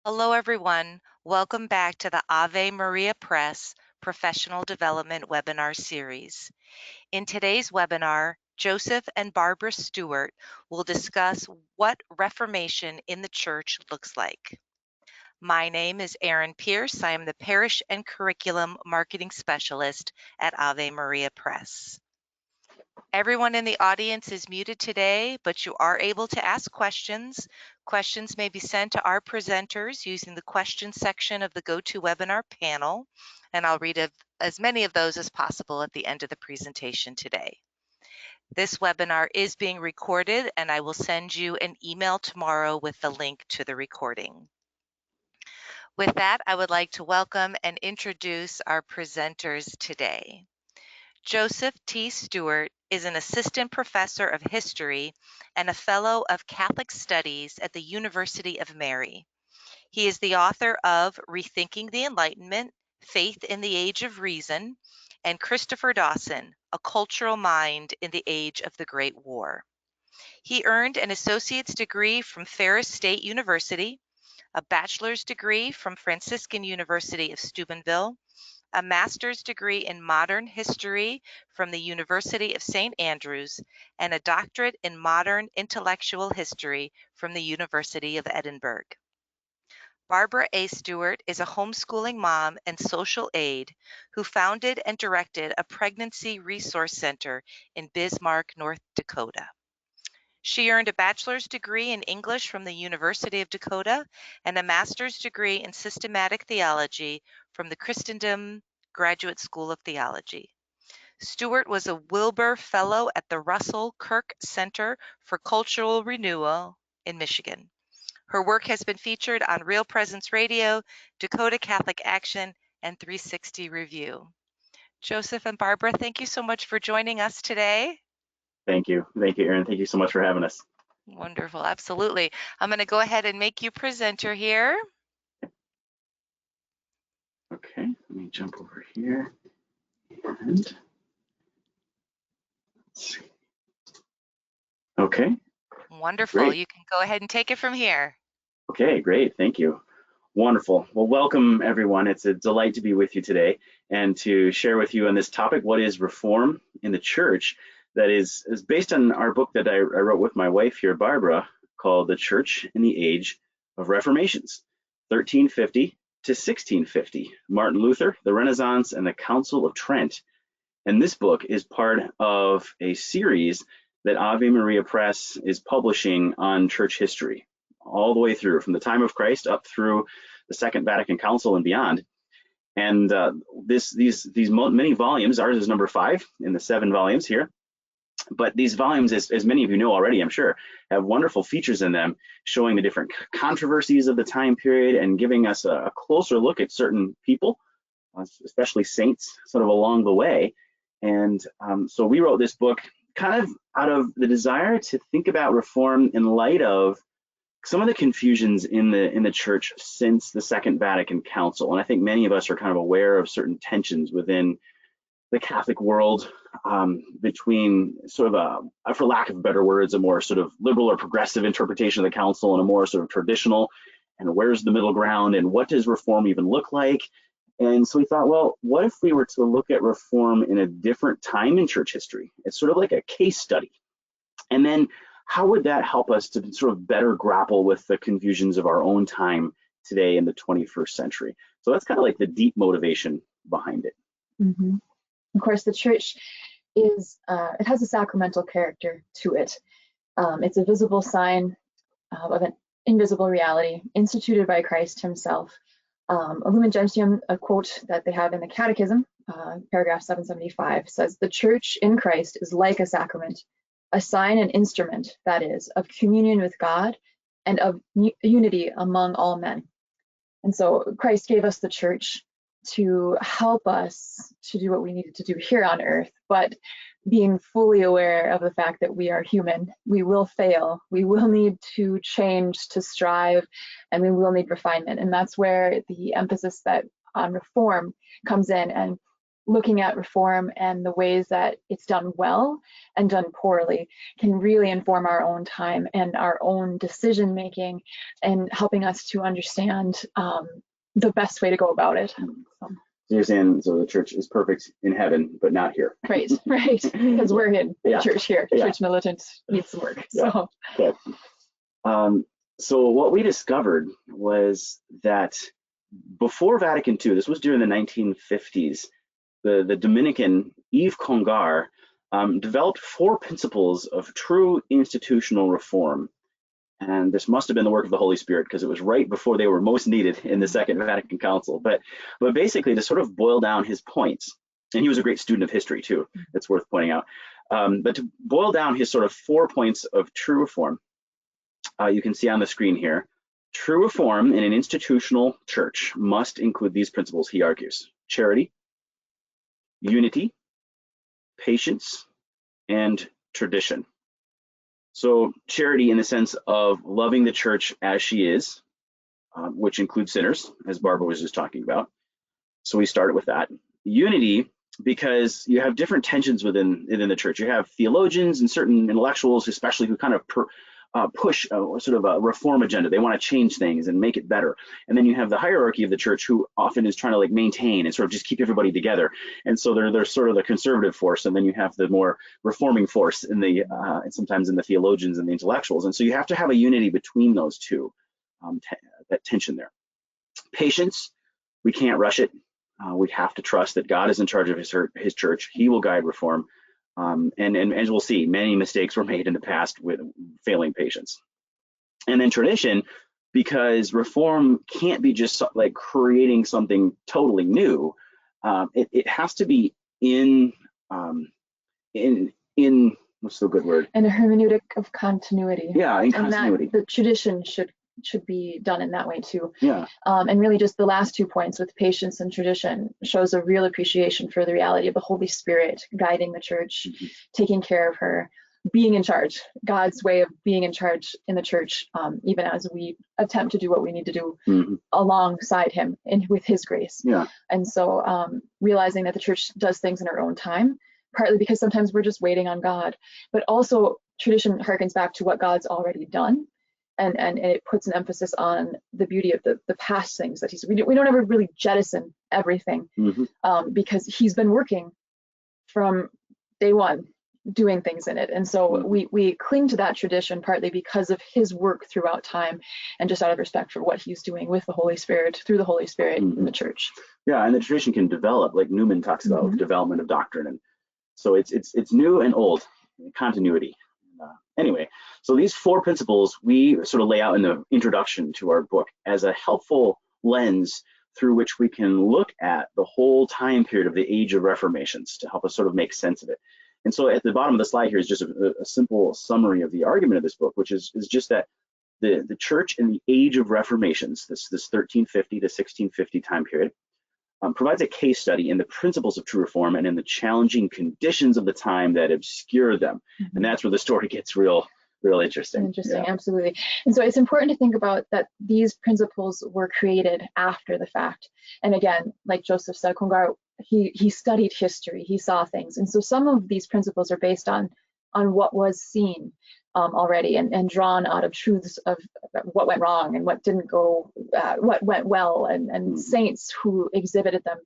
Hello, everyone. Welcome back to the Ave Maria Press Professional Development Webinar Series. In today's webinar, Joseph and Barbara Stuart will discuss what Reformation in the Church looks like. My name is Erin Piers. I am the Parish and Curriculum Marketing Specialist at Ave Maria Press. Everyone in the audience is muted today, but you are able to ask questions. Questions may be sent to our presenters using the question section of the GoToWebinar panel, and I'll read as many of those as possible at the end of the presentation today. This webinar is being recorded, and I will send you an email tomorrow with the link to the recording. With that, I would like to welcome and introduce our presenters today. Joseph T. Stuart is an assistant professor of history and a fellow of Catholic Studies at the University of Mary. He is the author of Rethinking the Enlightenment, Faith in the Age of Reason, and Christopher Dawson, A Cultural Mind in the Age of the Great War. He earned an associate's degree from Ferris State University, a bachelor's degree from Franciscan University of Steubenville, a master's degree in modern history from the University of St. Andrews, and a doctorate in modern intellectual history from the University of Edinburgh. Barbara A. Stuart is a homeschooling mom and social aide who founded and directed a pregnancy resource center in Bismarck, North Dakota. She earned a bachelor's degree in English from the University of Dakota and a master's degree in systematic theology from the Christendom Graduate School of Theology. Stuart was a Wilbur Fellow at the Russell Kirk Center for Cultural Renewal in Michigan. Her work has been featured on Real Presence Radio, Dakota Catholic Action, and 360 Review. Joseph and Barbara, thank you so much for joining us today. Thank you, Erin. Thank you so much for having us. Wonderful, absolutely. I'm going to go ahead and make you presenter here. Okay, let me jump over here and let's see. Okay. Wonderful. Great. You can go ahead and take it from here. Okay, great. Thank you. Wonderful. Well, welcome everyone. It's a delight to be with you today and to share with you on this topic, what is reform in the church, that is based on our book that I wrote with my wife here, Barbara, called The Church in the Age of Reformations, 1350 to 1650, Martin Luther, the Renaissance, and the Council of Trent. And this book is part of a series that Ave Maria Press is publishing on church history, all the way through, from the time of Christ up through the Second Vatican Council and beyond. And these many volumes, ours is number 5 in the 7 volumes here. But these volumes, as many of you know already, I'm sure, have wonderful features in them showing the different controversies of the time period and giving us a closer look at certain people, especially saints, sort of along the way. And so we wrote this book kind of out of the desire to think about reform in light of some of the confusions in the church since the Second Vatican Council. And I think many of us are kind of aware of certain tensions within the Catholic world between sort of for lack of better words, a more sort of liberal or progressive interpretation of the council and a more sort of traditional, and where's the middle ground and what does reform even look like? And so we thought, well, what if we were to look at reform in a different time in church history? It's sort of like a case study. And then how would that help us to sort of better grapple with the confusions of our own time today in the 21st century? So that's kind of like the deep motivation behind it. Mm-hmm. Of course, the church is, it has a sacramental character to it. It's a visible sign of an invisible reality instituted by Christ himself. Lumen Gentium, a quote that they have in the Catechism, paragraph 775, says, "The church in Christ is like a sacrament, a sign and instrument, that is, of communion with God and of unity among all men." And so Christ gave us the church to help us to do what we needed to do here on earth, but being fully aware of the fact that we are human, we will fail, we will need to change, to strive, and we will need refinement. And that's where the emphasis that on reform comes in. And looking at reform and the ways that it's done well and done poorly can really inform our own time and our own decision making, and helping us to understand the best way to go about it. So you're saying, so the church is perfect in heaven, but not here. Right, because we're in the church here. Church militant needs some work. So. Okay. So what we discovered was that before Vatican II, this was during the 1950s, the Dominican Yves Congar developed 4 principles of true institutional reform. And this must have been the work of the Holy Spirit, because it was right before they were most needed in the Second Vatican Council. But basically, to sort of boil down his points, and he was a great student of history too, it's worth pointing out. But to boil down his sort of 4 points of true reform, you can see on the screen here. True reform in an institutional church must include these principles, he argues: charity, unity, patience, and tradition. So charity in the sense of loving the church as she is, which includes sinners, as Barbara was just talking about. So we started with that. Unity, because you have different tensions within the church. You have theologians and certain intellectuals, especially, who kind of push sort of a reform agenda. They want to change things and make it better. And then you have the hierarchy of the church, who often is trying to like maintain and sort of just keep everybody together. And so they're sort of the conservative force. And then you have the more reforming force in the sometimes in the theologians and the intellectuals. And so you have to have a unity between those two, that tension there. Patience, we can't rush it. We have to trust that God is in charge of his church. He will guide reform. And as we'll see, many mistakes were made in the past with failing patience. And then tradition, because reform can't be just like creating something totally new. It has to be in what's the good word? And a hermeneutic of continuity. Yeah, in continuity. And that the tradition should be done in that way too. Yeah. And really just the last 2 points with patience and tradition shows a real appreciation for the reality of the Holy Spirit guiding the church, taking care of her, being in charge, God's way of being in charge in the church, even as we attempt to do what we need to do alongside him and with his grace. Yeah. And so realizing that the church does things in her own time, partly because sometimes we're just waiting on God, but also tradition harkens back to what God's already done. And it puts an emphasis on the beauty of the past things that we don't ever really jettison everything, because he's been working from day one, doing things in it. And so we cling to that tradition partly because of his work throughout time, and just out of respect for what he's doing with the Holy Spirit, through the Holy Spirit in the church. Yeah, and the tradition can develop, like Newman talks about development of doctrine. And so it's new and old, continuity. Anyway, so these 4 principles we sort of lay out in the introduction to our book as a helpful lens through which we can look at the whole time period of the Age of Reformations to help us sort of make sense of it. And so at the bottom of the slide here is just a simple summary of the argument of this book, which is just that the church in the Age of Reformations, this 1350 to 1650 time period, provides a case study in the principles of true reform and in the challenging conditions of the time that obscure them. And that's where the story gets real interesting. Absolutely. And so it's important to think about that these principles were created after the fact. And again, like Joseph said, Congar, he studied history, he saw things. And so some of these principles are based on what was seen already, and drawn out of truths of what went wrong and what didn't go, what went well, and saints who exhibited them.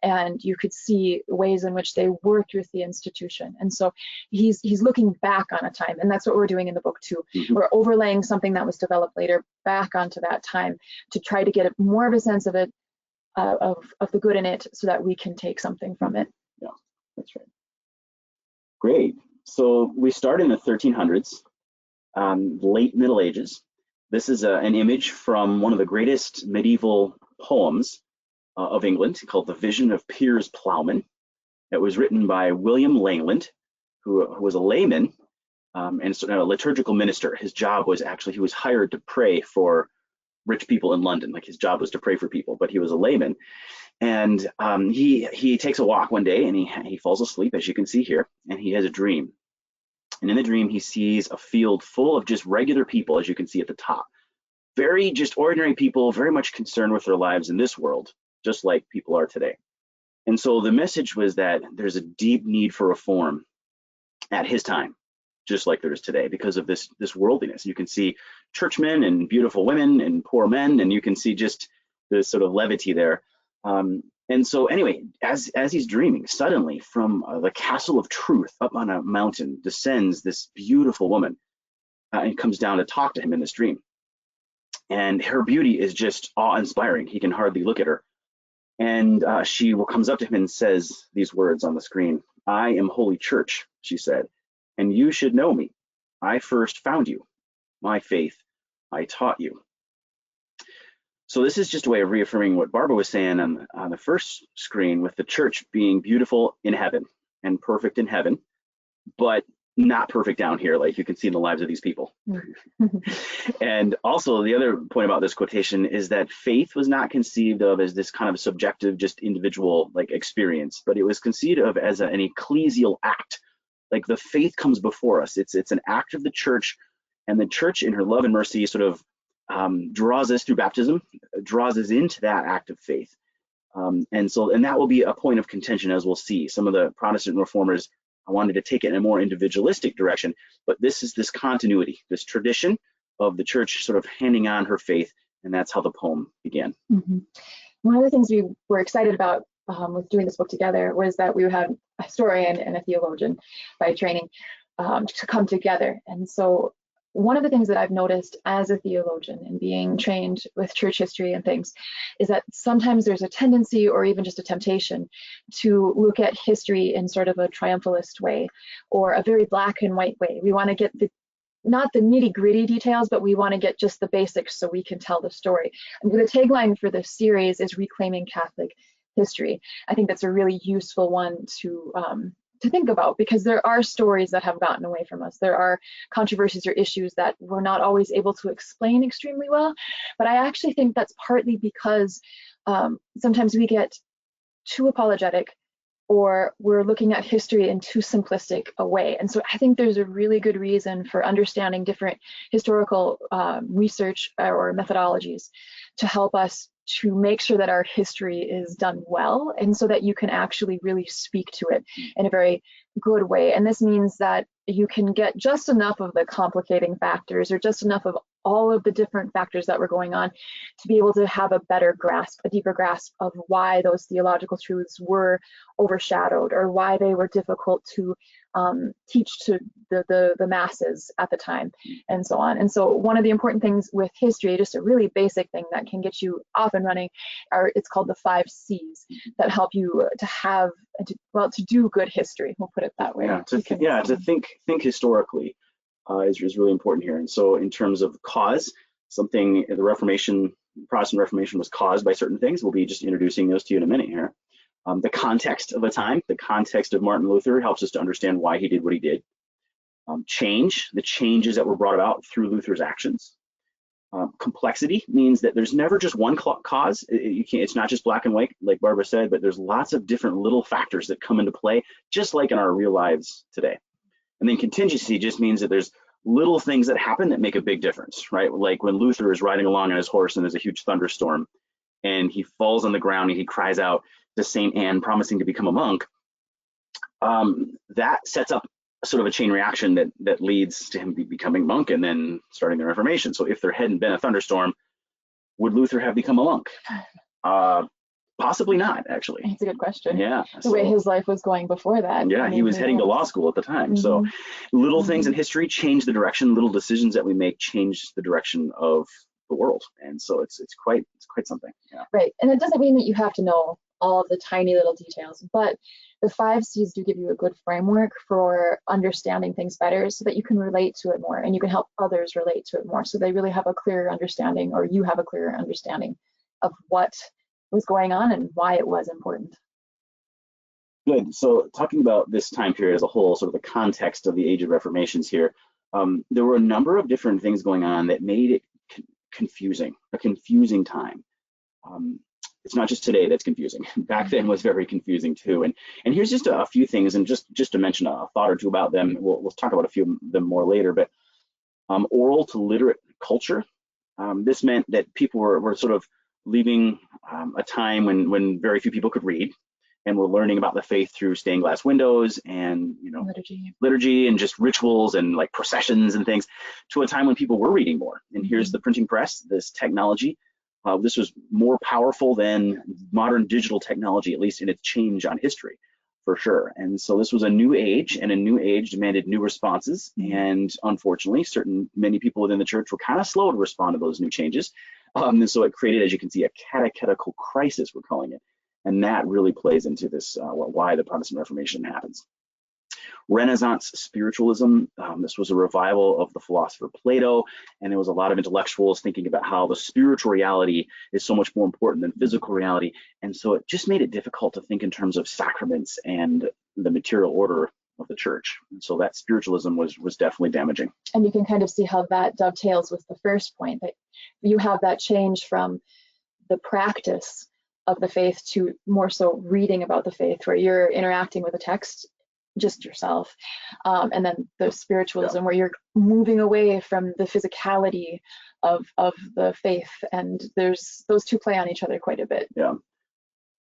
And you could see ways in which they worked with the institution. And so he's looking back on a time, and that's what we're doing in the book too. We're overlaying something that was developed later back onto that time to try to get more of a sense of it, of the good in it, so that we can take something from it. Yeah, that's right. Great. So we start in the 1300s. Late Middle Ages. This is an image from one of the greatest medieval poems of England, called The Vision of Piers Plowman. It was written by William Langland, who was a layman and a liturgical minister. His job was actually, he was hired to pray for rich people in London. Like, his job was to pray for people, but he was a layman. And he takes a walk one day, and he falls asleep, as you can see here, and he has a dream. And in the dream, he sees a field full of just regular people, as you can see at the top. Very just ordinary people, very much concerned with their lives in this world, just like people are today. And so the message was that there's a deep need for reform at his time, just like there is today, because of this worldliness. You can see churchmen and beautiful women and poor men, and you can see just the sort of levity there. And so anyway, as he's dreaming, suddenly from the castle of truth up on a mountain descends this beautiful woman and comes down to talk to him in this dream. And her beauty is just awe-inspiring. He can hardly look at her. And she comes up to him and says these words on the screen. "I am Holy Church," she said, "and you should know me. I first found you. My faith I taught you." So this is just a way of reaffirming what Barbara was saying on the first screen, with the church being beautiful in heaven and perfect in heaven, but not perfect down here, like you can see in the lives of these people. And also the other point about this quotation is that faith was not conceived of as this kind of subjective, just individual like experience, but it was conceived of as an ecclesial act. Like the faith comes before us. It's an act of the church, and the church in her love and mercy sort of draws us through baptism, draws us into that act of faith. And that will be a point of contention, as we'll see. Some of the Protestant reformers wanted to take it in a more individualistic direction, but this is this continuity, this tradition of the church sort of handing on her faith, and that's how the poem began. Mm-hmm. One of the things we were excited about with doing this book together was that we would have a historian and a theologian by training to come together. And so one of the things that I've noticed as a theologian and being trained with church history and things is that sometimes there's a tendency, or even just a temptation, to look at history in sort of a triumphalist way, or a very black and white way. We want to get not the nitty gritty details, but we want to get just the basics so we can tell the story. And the tagline for this series is Reclaiming Catholic History. I think that's a really useful one to think about, because there are stories that have gotten away from us. There are controversies or issues that we're not always able to explain extremely well. But I actually think that's partly because sometimes we get too apologetic, or we're looking at history in too simplistic a way. And so I think there's a really good reason for understanding different historical research or methodologies to help us to make sure that our history is done well, and so that you can actually really speak to it in a very good way. And this means that you can get just enough of the complicating factors, or just enough of all of the different factors that were going on, to be able to have a better grasp, a deeper grasp of why those theological truths were overshadowed, or why they were difficult to teach to the masses at the time, and so on. And so one of the important things with history, just a really basic thing that can get you off and running, it's called the 5 C's that help you to have, to do good history. We'll put it that way. To think historically is really important here. And so in terms of cause, something the Reformation, Protestant Reformation was caused by certain things. We'll be just introducing those to you in a minute here. The context of a time, the context of Martin Luther helps us to understand why he did what he did. Change, the changes that were brought about through Luther's actions. Complexity means that there's never just one cause. It's not just black and white, like Barbara said, but there's lots of different little factors that come into play, just like in our real lives today. And then contingency just means that there's little things that happen that make a big difference, right? Like when Luther is riding along on his horse and there's a huge thunderstorm, and he falls on the ground and he cries out to Saint Anne, promising to become a monk. That sets up sort of a chain reaction that leads to him becoming monk and then starting the Reformation. So if there hadn't been a thunderstorm, would Luther have become a monk? Possibly not, actually. That's a good question. Yeah. The way his life was going before that. Yeah, he was heading to law school at the time. So little things in history change the direction. Little decisions that we make change the direction of the world. And so it's quite something. Yeah. Right. And it doesn't mean that you have to know all of the tiny little details, but the 5 C's do give you a good framework for understanding things better, so that you can relate to it more, and you can help others relate to it more, so they really have a clearer understanding, or you have a clearer understanding of what was going on and why it was important. Good. So talking about this time period as a whole, sort of the context of the Age of Reformations here, there were a number of different things going on that made it confusing, a confusing time. It's not just today that's confusing. Back then was very confusing too. And here's just a few things, and just to mention a thought or two about them. We'll talk about a few of them more later. But oral to literate culture. This meant that people were sort of leaving a time when very few people could read, and we're learning about the faith through stained glass windows and, you know, liturgy and just rituals and like processions and things, to a time when people were reading more. And here's the printing press, this technology. This was more powerful than modern digital technology, at least in its change on history, for sure. And so this was a new age, and a new age demanded new responses. And unfortunately, many people within the church were kind of slow to respond to those new changes. And so it created, as you can see, a catechetical crisis, we're calling it. And that really plays into this, why the Protestant Reformation happens. Renaissance spiritualism, this was a revival of the philosopher Plato, and there was a lot of intellectuals thinking about how the spiritual reality is so much more important than physical reality. And so it just made it difficult to think in terms of sacraments and the material order of the church. And so that spiritualism was definitely damaging. And you can kind of see how that dovetails with the first point, that you have that change from the practice of the faith to more so reading about the faith, where you're interacting with the text just yourself, and then the spiritualism, where you're moving away from the physicality of the faith, and there's those two play on each other quite a bit. Yeah.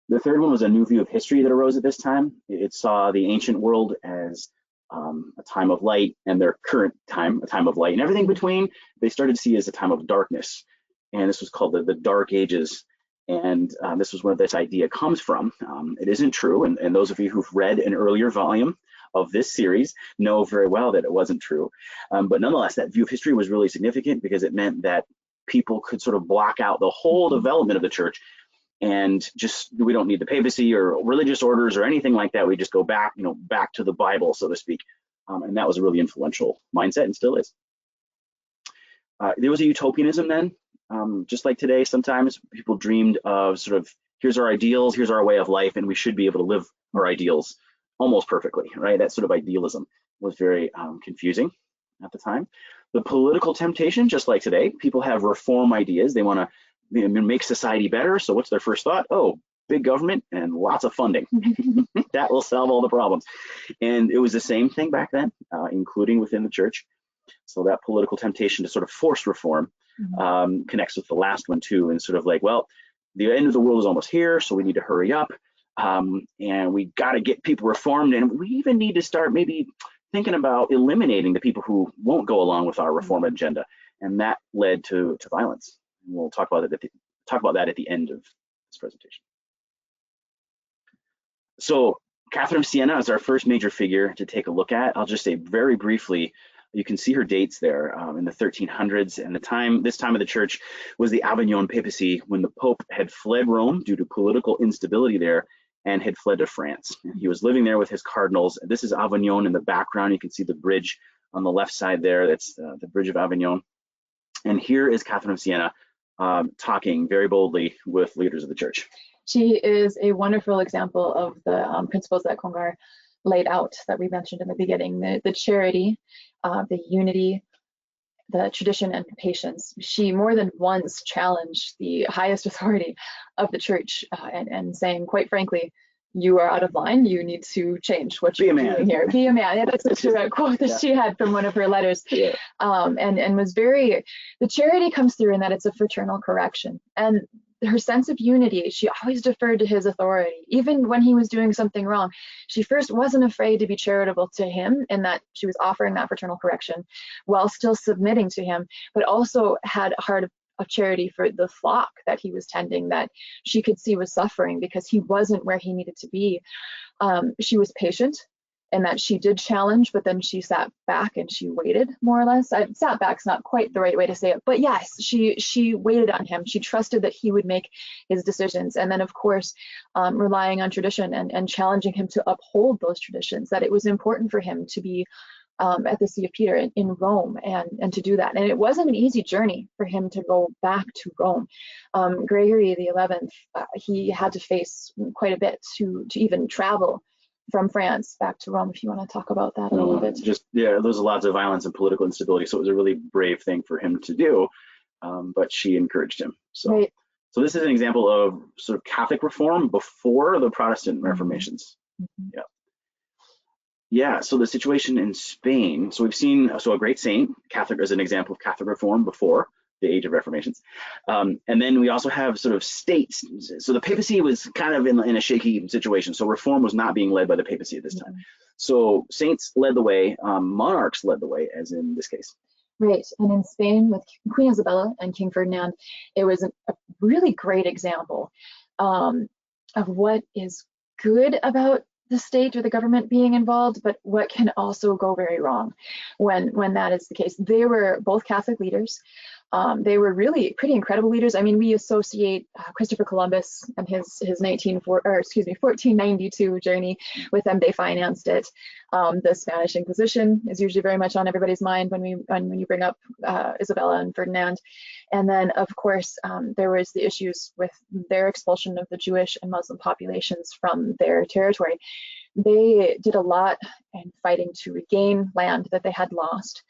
The third one was a new view of history that arose at this time. It saw the ancient world as a time of light, and their current time a time of light, and everything between they started to see as a time of darkness. And this was called the Dark Ages. And this was where this idea comes from. It isn't true, and those of you who've read an earlier volume of this series know very well that it wasn't true. But nonetheless, that view of history was really significant, because it meant that people could sort of block out the whole development of the church, and just, we don't need the papacy or religious orders or anything like that. We just go back, you know, back to the Bible, so to speak. And that was a really influential mindset, and still is. There was a utopianism then. Just like today, sometimes people dreamed of sort of, here's our ideals, here's our way of life, and we should be able to live our ideals almost perfectly, right? That sort of idealism was very confusing at the time. The political temptation, just like today, people have reform ideas. They want to make society better. So what's their first thought? Oh, big government and lots of funding. That will solve all the problems. And it was the same thing back then, including within the church. So that political temptation to sort of force reform connects with the last one too, and sort of like, well, the end of the world is almost here, so we need to hurry up, and we got to get people reformed, and we even need to start maybe thinking about eliminating the people who won't go along with our reform agenda, and that led to violence. And we'll talk about that at the end of this presentation. So Catherine of Siena is our first major figure to take a look at. I'll just say very briefly, you can see her dates there in the 1300s, and this time of the church was the Avignon papacy, when the Pope had fled Rome due to political instability there and had fled to France. And he was living there with his cardinals. This is Avignon in the background. You can see the bridge on the left side there. That's the bridge of Avignon. And here is Catherine of Siena talking very boldly with leaders of the church. She is a wonderful example of the principles that Congar laid out that we mentioned in the beginning, the charity, the unity, the tradition, and patience. She more than once challenged the highest authority of the church and saying, quite frankly, you are out of line. You need to change what you're doing here. Be a man. Yeah, that's a direct quote that she had from one of her letters. Yeah. And was very, the charity comes through in that it's a fraternal correction. And her sense of unity, she always deferred to his authority. Even when he was doing something wrong, she first wasn't afraid to be charitable to him, in that she was offering that fraternal correction while still submitting to him, but also had a heart of charity for the flock that he was tending, that she could see was suffering because he wasn't where he needed to be. She was patient, and that she did challenge, but then she sat back and she waited, more or less. Sat back's not quite the right way to say it, but yes, she waited on him. She trusted that he would make his decisions. And then, of course, relying on tradition and challenging him to uphold those traditions, that it was important for him to be at the See of Peter in Rome and to do that. And it wasn't an easy journey for him to go back to Rome. Gregory XI, he had to face quite a bit to even travel from France back to Rome, if you want to talk about that a little bit. There's lots of violence and political instability, so it was a really brave thing for him to do, but she encouraged him. So, right. So this is an example of sort of Catholic reform before the Protestant Reformations. Mm-hmm. Yeah, so the situation in Spain, so we've seen, a great saint, Catholic, as an example of Catholic reform before, the Age of Reformations. And then we also have sort of states. So the papacy was kind of in a shaky situation. So reform was not being led by the papacy at this time. So saints led the way, monarchs led the way, as in this case. Right, and in Spain with Queen Isabella and King Ferdinand, it was a really great example of what is good about the state or the government being involved, but what can also go very wrong when that is the case. They were both Catholic leaders. They were really pretty incredible leaders. I mean, we associate Christopher Columbus and his 1492 journey with them. They financed it. The Spanish Inquisition is usually very much on everybody's mind when you bring up Isabella and Ferdinand. And then, of course, there was the issues with their expulsion of the Jewish and Muslim populations from their territory. They did a lot in fighting to regain land that they had lost.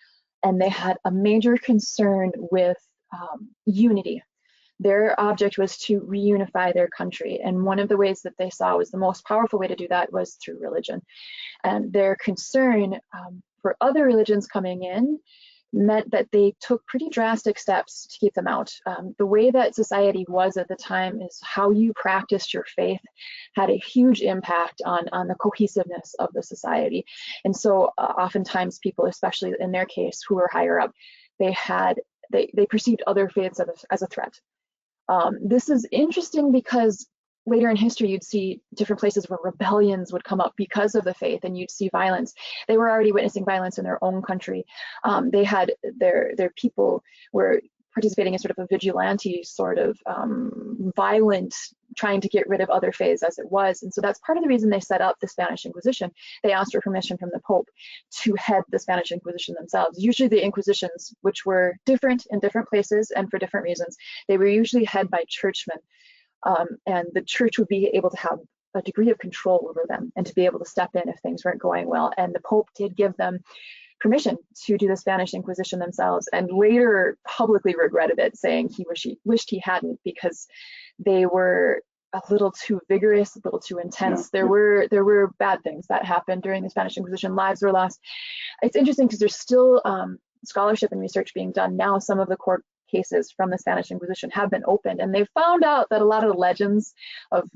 And they had a major concern with unity. Their object was to reunify their country. And one of the ways that they saw was the most powerful way to do that was through religion. And their concern for other religions coming in meant that they took pretty drastic steps to keep them out. The way that society was at the time is how you practiced your faith had a huge impact on the cohesiveness of the society. And so oftentimes people, especially in their case, who were higher up, they perceived other faiths as a threat. This is interesting because later in history, you'd see different places where rebellions would come up because of the faith, and you'd see violence. They were already witnessing violence in their own country. They had their people were participating in sort of a vigilante sort of violent, trying to get rid of other faiths as it was. And so that's part of the reason they set up the Spanish Inquisition. They asked for permission from the Pope to head the Spanish Inquisition themselves. Usually the Inquisitions, which were different in different places and for different reasons, they were usually head by churchmen. And the church would be able to have a degree of control over them and to be able to step in if things weren't going well. And the Pope did give them permission to do the Spanish Inquisition themselves, and later publicly regretted it, saying he wished he hadn't, because they were a little too vigorous, a little too intense. There were bad things that happened during the Spanish Inquisition. Lives were lost. It's interesting because there's still scholarship and research being done now. Some of the court cases from the Spanish Inquisition have been opened, and they've found out that a lot of the legends of,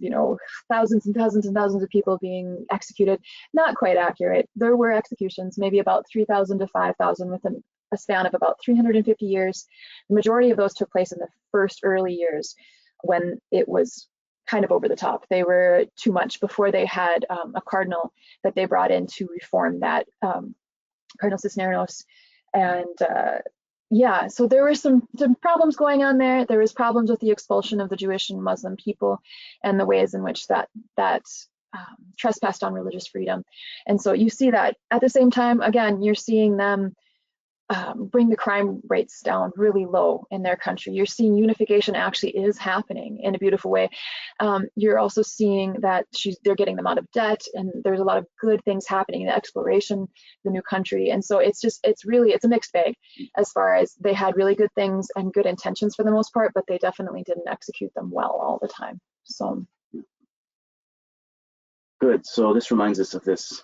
thousands and thousands and thousands of people being executed, not quite accurate. There were executions, maybe about 3,000 to 5,000 within a span of about 350 years. The majority of those took place in the first early years when it was kind of over the top. They were too much before they had a cardinal that they brought in to reform that, Cardinal Cisneros. And so there were some problems going on there. There was problems with the expulsion of the Jewish and Muslim people and the ways in which that trespassed on religious freedom. And so you see that at the same time, again, you're seeing them bring the crime rates down really low in their country. You're seeing unification actually is happening in a beautiful way. You're also seeing that they're getting them out of debt, and there's a lot of good things happening in the exploration, the new country. And so it's a mixed bag as far as they had really good things and good intentions for the most part, but they definitely didn't execute them well all the time. So. Good. So this reminds us of this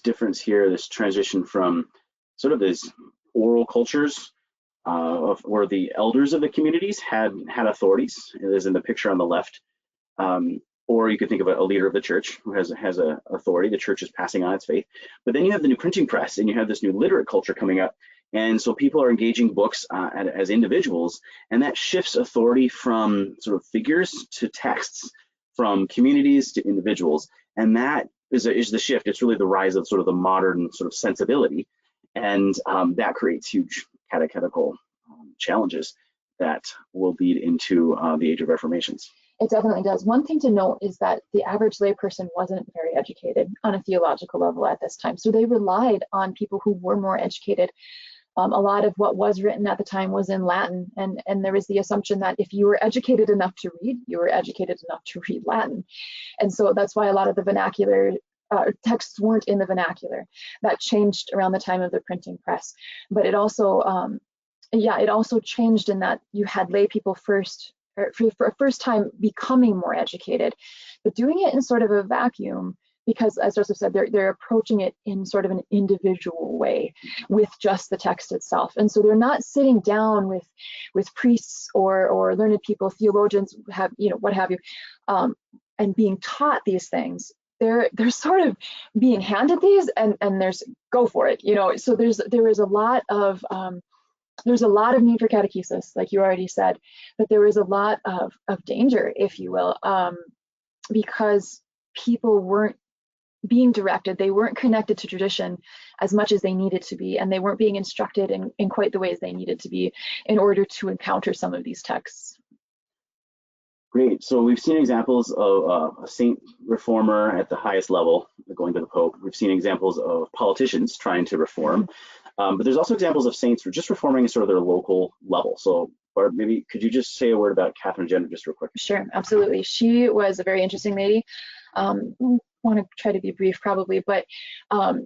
difference here, this transition from sort of this oral cultures where the elders of the communities had authorities, as in the picture on the left, or you could think of a leader of the church who has a authority. The church is passing on its faith. But then you have the new printing press, and you have this new literate culture coming up, and so people are engaging books as individuals, and that shifts authority from sort of figures to texts, from communities to individuals, and that is the shift. It's really the rise of sort of the modern sort of sensibility. And that creates huge catechetical challenges that will lead into the Age of Reformations. It definitely does. One thing to note is that the average layperson wasn't very educated on a theological level at this time. So they relied on people who were more educated. A lot of what was written at the time was in Latin, and there was the assumption that if you were educated enough to read, you were educated enough to read Latin. And so that's why a lot of the vernacular texts weren't in the vernacular. That changed around the time of the printing press. But it also, it also changed in that you had lay people for a first time becoming more educated, but doing it in sort of a vacuum because, as Joseph said, they're approaching it in sort of an individual way with just the text itself. And so they're not sitting down with priests or learned people, theologians, what have you, and being taught these things. They're sort of being handed these, and there's go for it, So there is a lot of there's a lot of need for catechesis, like you already said, but there is a lot of danger, if you will, because people weren't being directed, they weren't connected to tradition as much as they needed to be, and they weren't being instructed in quite the ways they needed to be in order to encounter some of these texts. Great. So we've seen examples of a saint reformer at the highest level, going to the Pope. We've seen examples of politicians trying to reform, but there's also examples of saints who are just reforming at sort of their local level. So, Barb, maybe could you just say a word about Catherine Jenner just real quick? Sure, absolutely. She was a very interesting lady. Want to try to be brief probably, but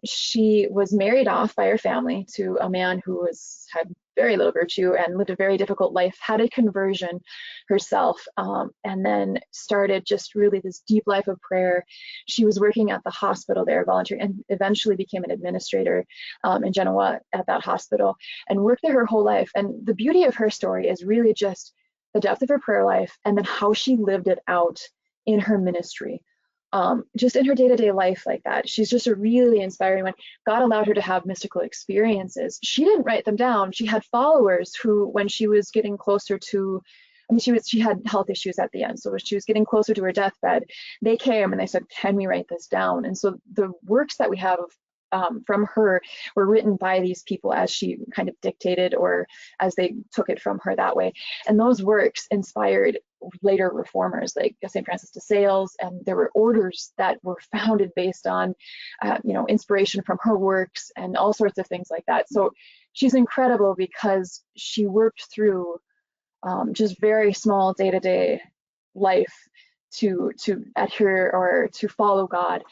she was married off by her family to a man who had very little virtue and lived a very difficult life, had a conversion herself, and then started just really this deep life of prayer. She was working at the hospital there, volunteering, and eventually became an administrator in Genoa at that hospital, and worked there her whole life. And the beauty of her story is really just the depth of her prayer life and then how she lived it out in her ministry. Just in her day-to-day life like that. She's just a really inspiring one. God allowed her to have mystical experiences. She didn't write them down. She had followers who, when she was getting closer to, she had health issues at the end. So when she was getting closer to her deathbed, they came and they said, can we write this down? And so the works that we have from her were written by these people as she kind of dictated or as they took it from her that way. And those works inspired later reformers like St. Francis de Sales, and there were orders that were founded based on inspiration from her works and all sorts of things like that. So she's incredible because she worked through just very small day-to-day life to adhere or to follow God.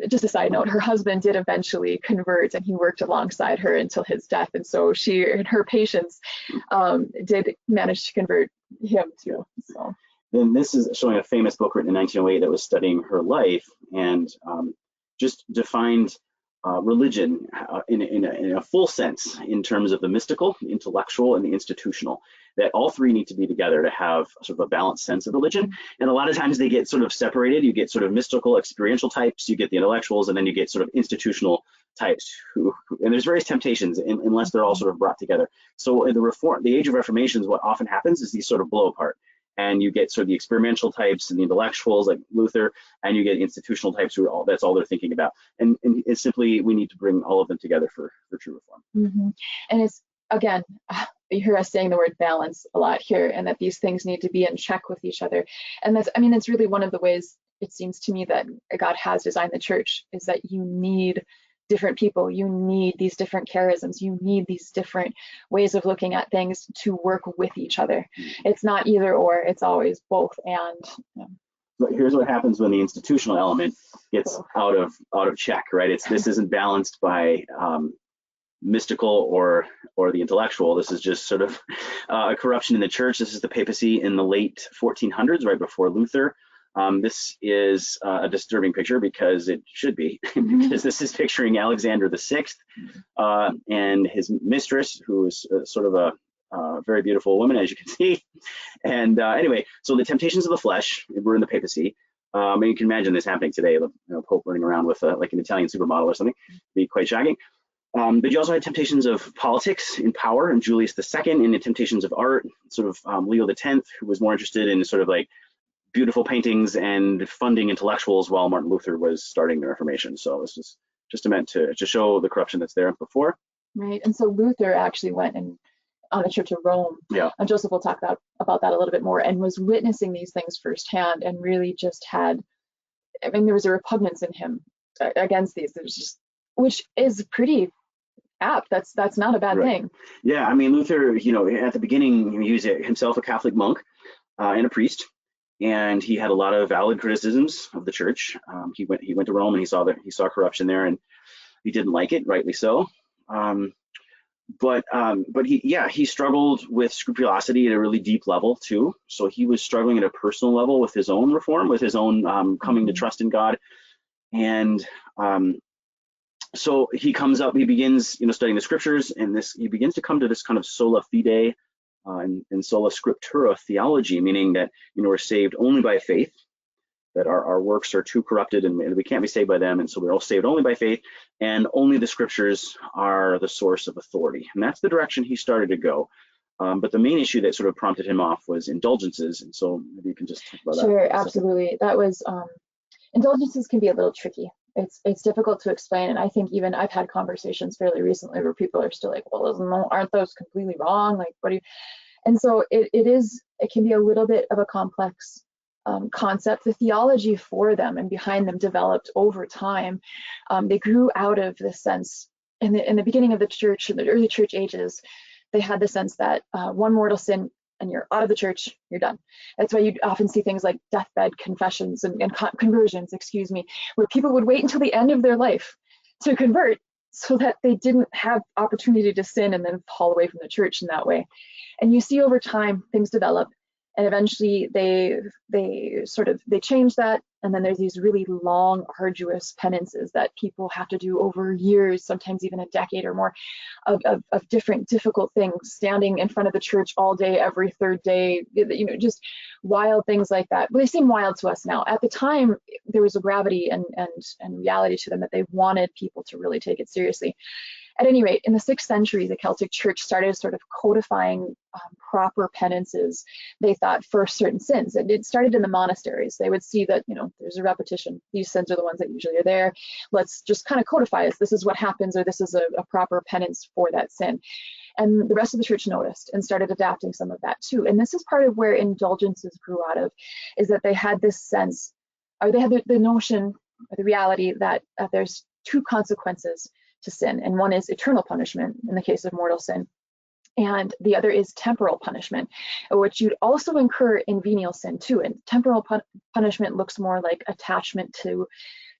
Just a side note, her husband did eventually convert, and he worked alongside her until his death. And so she and her patience did manage to convert him too. So then this is showing a famous book written in 1908 that was studying her life and just defined religion in a full sense in terms of the mystical, the intellectual, and the institutional. That all three need to be together to have sort of a balanced sense of religion. And a lot of times they get sort of separated. You get sort of mystical, experiential types, you get the intellectuals, and then you get sort of institutional types and there's various temptations unless they're all sort of brought together. So in the Age of Reformations, what often happens is these sort of blow apart. And you get sort of the experimental types and the intellectuals like Luther, and you get institutional types who that's all they're thinking about. And it's simply, we need to bring all of them together for true reform. And it's, again, you hear us saying the word balance a lot here, and that these things need to be in check with each other. And that's really one of the ways it seems to me that God has designed the church, is that you need different people, you need these different charisms, you need these different ways of looking at things to work with each other. It's not either or, it's always both and. But here's what happens when the institutional element gets out of check, right? This isn't balanced by mystical or the intellectual. This is just sort of a corruption in the church. This is the papacy in the late 1400s, right before Luther. This is a disturbing picture because it should be, because this is picturing Alexander VI and his mistress, who is sort of a very beautiful woman, as you can see. And anyway, so the temptations of the flesh were in the papacy. And you can imagine this happening today, Pope running around with like an Italian supermodel or something. It'd be quite shocking. But you also had temptations of politics in power, and Julius II, and the temptations of art, sort of Leo X, who was more interested in sort of like beautiful paintings and funding intellectuals, while Martin Luther was starting the Reformation. So this is just meant to show the corruption that's there before. Right, and so Luther actually went on a trip to Rome. Yeah. And Joseph will talk about that a little bit more, and was witnessing these things firsthand, and really just had, there was a repugnance in him against these. There's just, which is pretty apt. That's not a bad thing. Yeah, Luther, at the beginning, he was himself a Catholic monk and a priest, and he had a lot of valid criticisms of the church. He went to Rome, and he saw corruption there, and he didn't like it, rightly so. But he struggled with scrupulosity at a really deep level too. So he was struggling at a personal level with his own reform, with his own coming to trust in God. And so he comes up, he begins, studying the scriptures, and he begins to come to this kind of sola fide and sola scriptura theology, meaning that, we're saved only by faith, that our works are too corrupted and we can't be saved by them, and so we're all saved only by faith, and only the scriptures are the source of authority. And that's the direction he started to go. But the main issue that sort of prompted him off was indulgences, and so maybe you can just talk about that. Sure, absolutely. That was indulgences can be a little tricky. It's difficult to explain, and I think even I've had conversations fairly recently where people are still like, well, aren't those completely wrong? Like, what do you? And so it can be a little bit of a complex concept. The theology for them and behind them developed over time. They grew out of this sense in the beginning of the church, in the early church ages. They had the sense that one mortal sin and you're out of the church, you're done. That's why you'd often see things like deathbed confessions and conversions, where people would wait until the end of their life to convert so that they didn't have opportunity to sin and then fall away from the church in that way. And you see over time things develop, and eventually they change that, and then there's these really long, arduous penances that people have to do over years, sometimes even a decade or more, of different difficult things, standing in front of the church all day, every third day, just wild things like that. But they seem wild to us now. At the time, there was a gravity and reality to them that they wanted people to really take it seriously. At any rate, in the 6th century, the Celtic Church started sort of codifying proper penances, they thought, for certain sins. And it started in the monasteries. They would see that, there's a repetition. These sins are the ones that usually are there. Let's just kind of codify this. This is what happens, or this is a proper penance for that sin. And the rest of the church noticed and started adapting some of that too. And this is part of where indulgences grew out of, is that they had this sense, or they had the notion, or the reality that there's 2 consequences to sin, and one is eternal punishment in the case of mortal sin, and the other is temporal punishment, which you'd also incur in venial sin too. And temporal punishment looks more like attachment to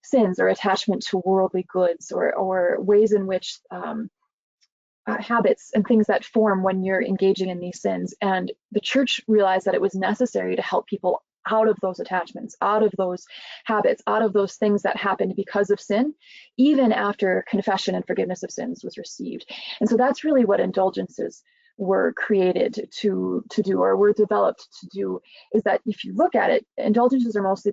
sins, or attachment to worldly goods, or ways in which habits and things that form when you're engaging in these sins. And the church realized that it was necessary to help people out of those attachments, out of those habits, out of those things that happened because of sin, even after confession and forgiveness of sins was received. And so that's really what indulgences were created to do, or were developed to do, is that if you look at it, indulgences are mostly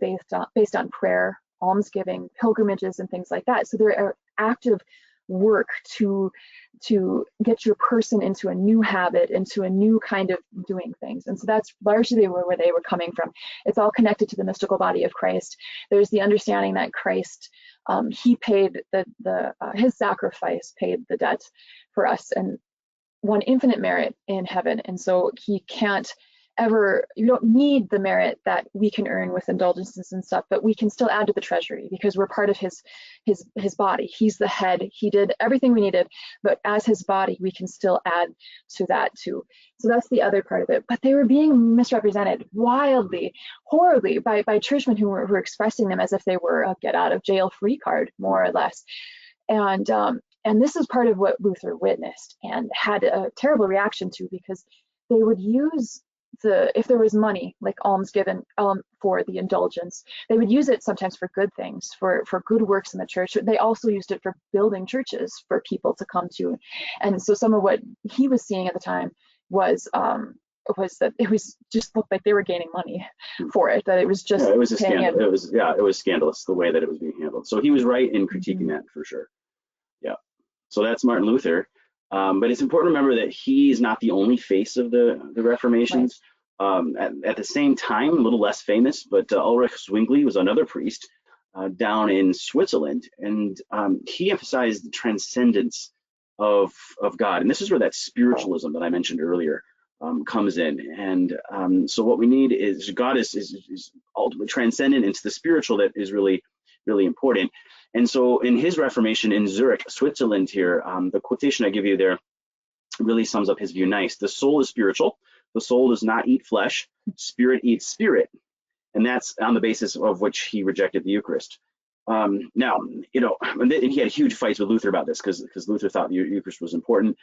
based on prayer, almsgiving, pilgrimages, and things like that. So they're active work to get your person into a new habit, into a new kind of doing things. And so that's largely where they were coming from. It's all connected to the mystical body of Christ. There's the understanding that Christ, he paid his sacrifice paid the debt for us, and won infinite merit in heaven. And so he can't ever, you don't need the merit that we can earn with indulgences and stuff, but we can still add to the treasury because we're part of his body. He's the head. He did everything we needed, but as his body, we can still add to that too. So that's the other part of it. But they were being misrepresented wildly, horribly by churchmen who were expressing them as if they were a get out of jail free card, more or less. And this is part of what Luther witnessed and had a terrible reaction to, because they would use if there was money, like alms given for the indulgence, they would use it sometimes for good things, for good works in the church. They also used it for building churches for people to come to. And so some of what he was seeing at the time was that it was just looked like they were gaining money for it, that it was just, it was a scandal. It was scandalous the way that it was being handled. So he was right in critiquing that for sure. Yeah. So that's Martin Luther. But it's important to remember that he's not the only face of the Reformations. Right. At the same time, a little less famous, but Ulrich Zwingli was another priest down in Switzerland, and he emphasized the transcendence of God. And this is where that spiritualism that I mentioned earlier comes in. And so what we need is God is ultimately transcendent into the spiritual that is really, really important. And so in his Reformation in Zurich, Switzerland here, the quotation I give you there really sums up his view nice. The soul is spiritual. The soul does not eat flesh. Spirit eats spirit. And that's on the basis of which he rejected the Eucharist. Now, and he had huge fights with Luther about this because Luther thought the Eucharist was important.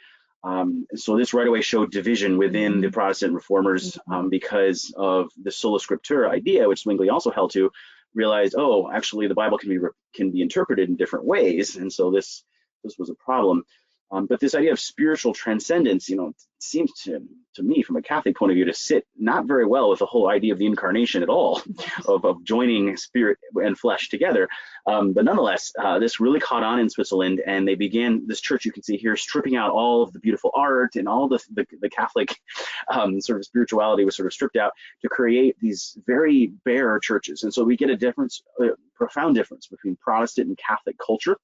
So this right away showed division within the Protestant reformers because of the sola scriptura idea, which Zwingli also held to, realized, oh, actually the Bible can be interpreted in different ways, and so this was a problem. But this idea of spiritual transcendence, seems to me, from a Catholic point of view, to sit not very well with the whole idea of the incarnation at all, of joining spirit and flesh together. But nonetheless, this really caught on in Switzerland, and they began, this church you can see here, stripping out all of the beautiful art, and all the Catholic sort of spirituality was sort of stripped out to create these very bare churches. And so we get a difference, a profound difference between Protestant and Catholic culture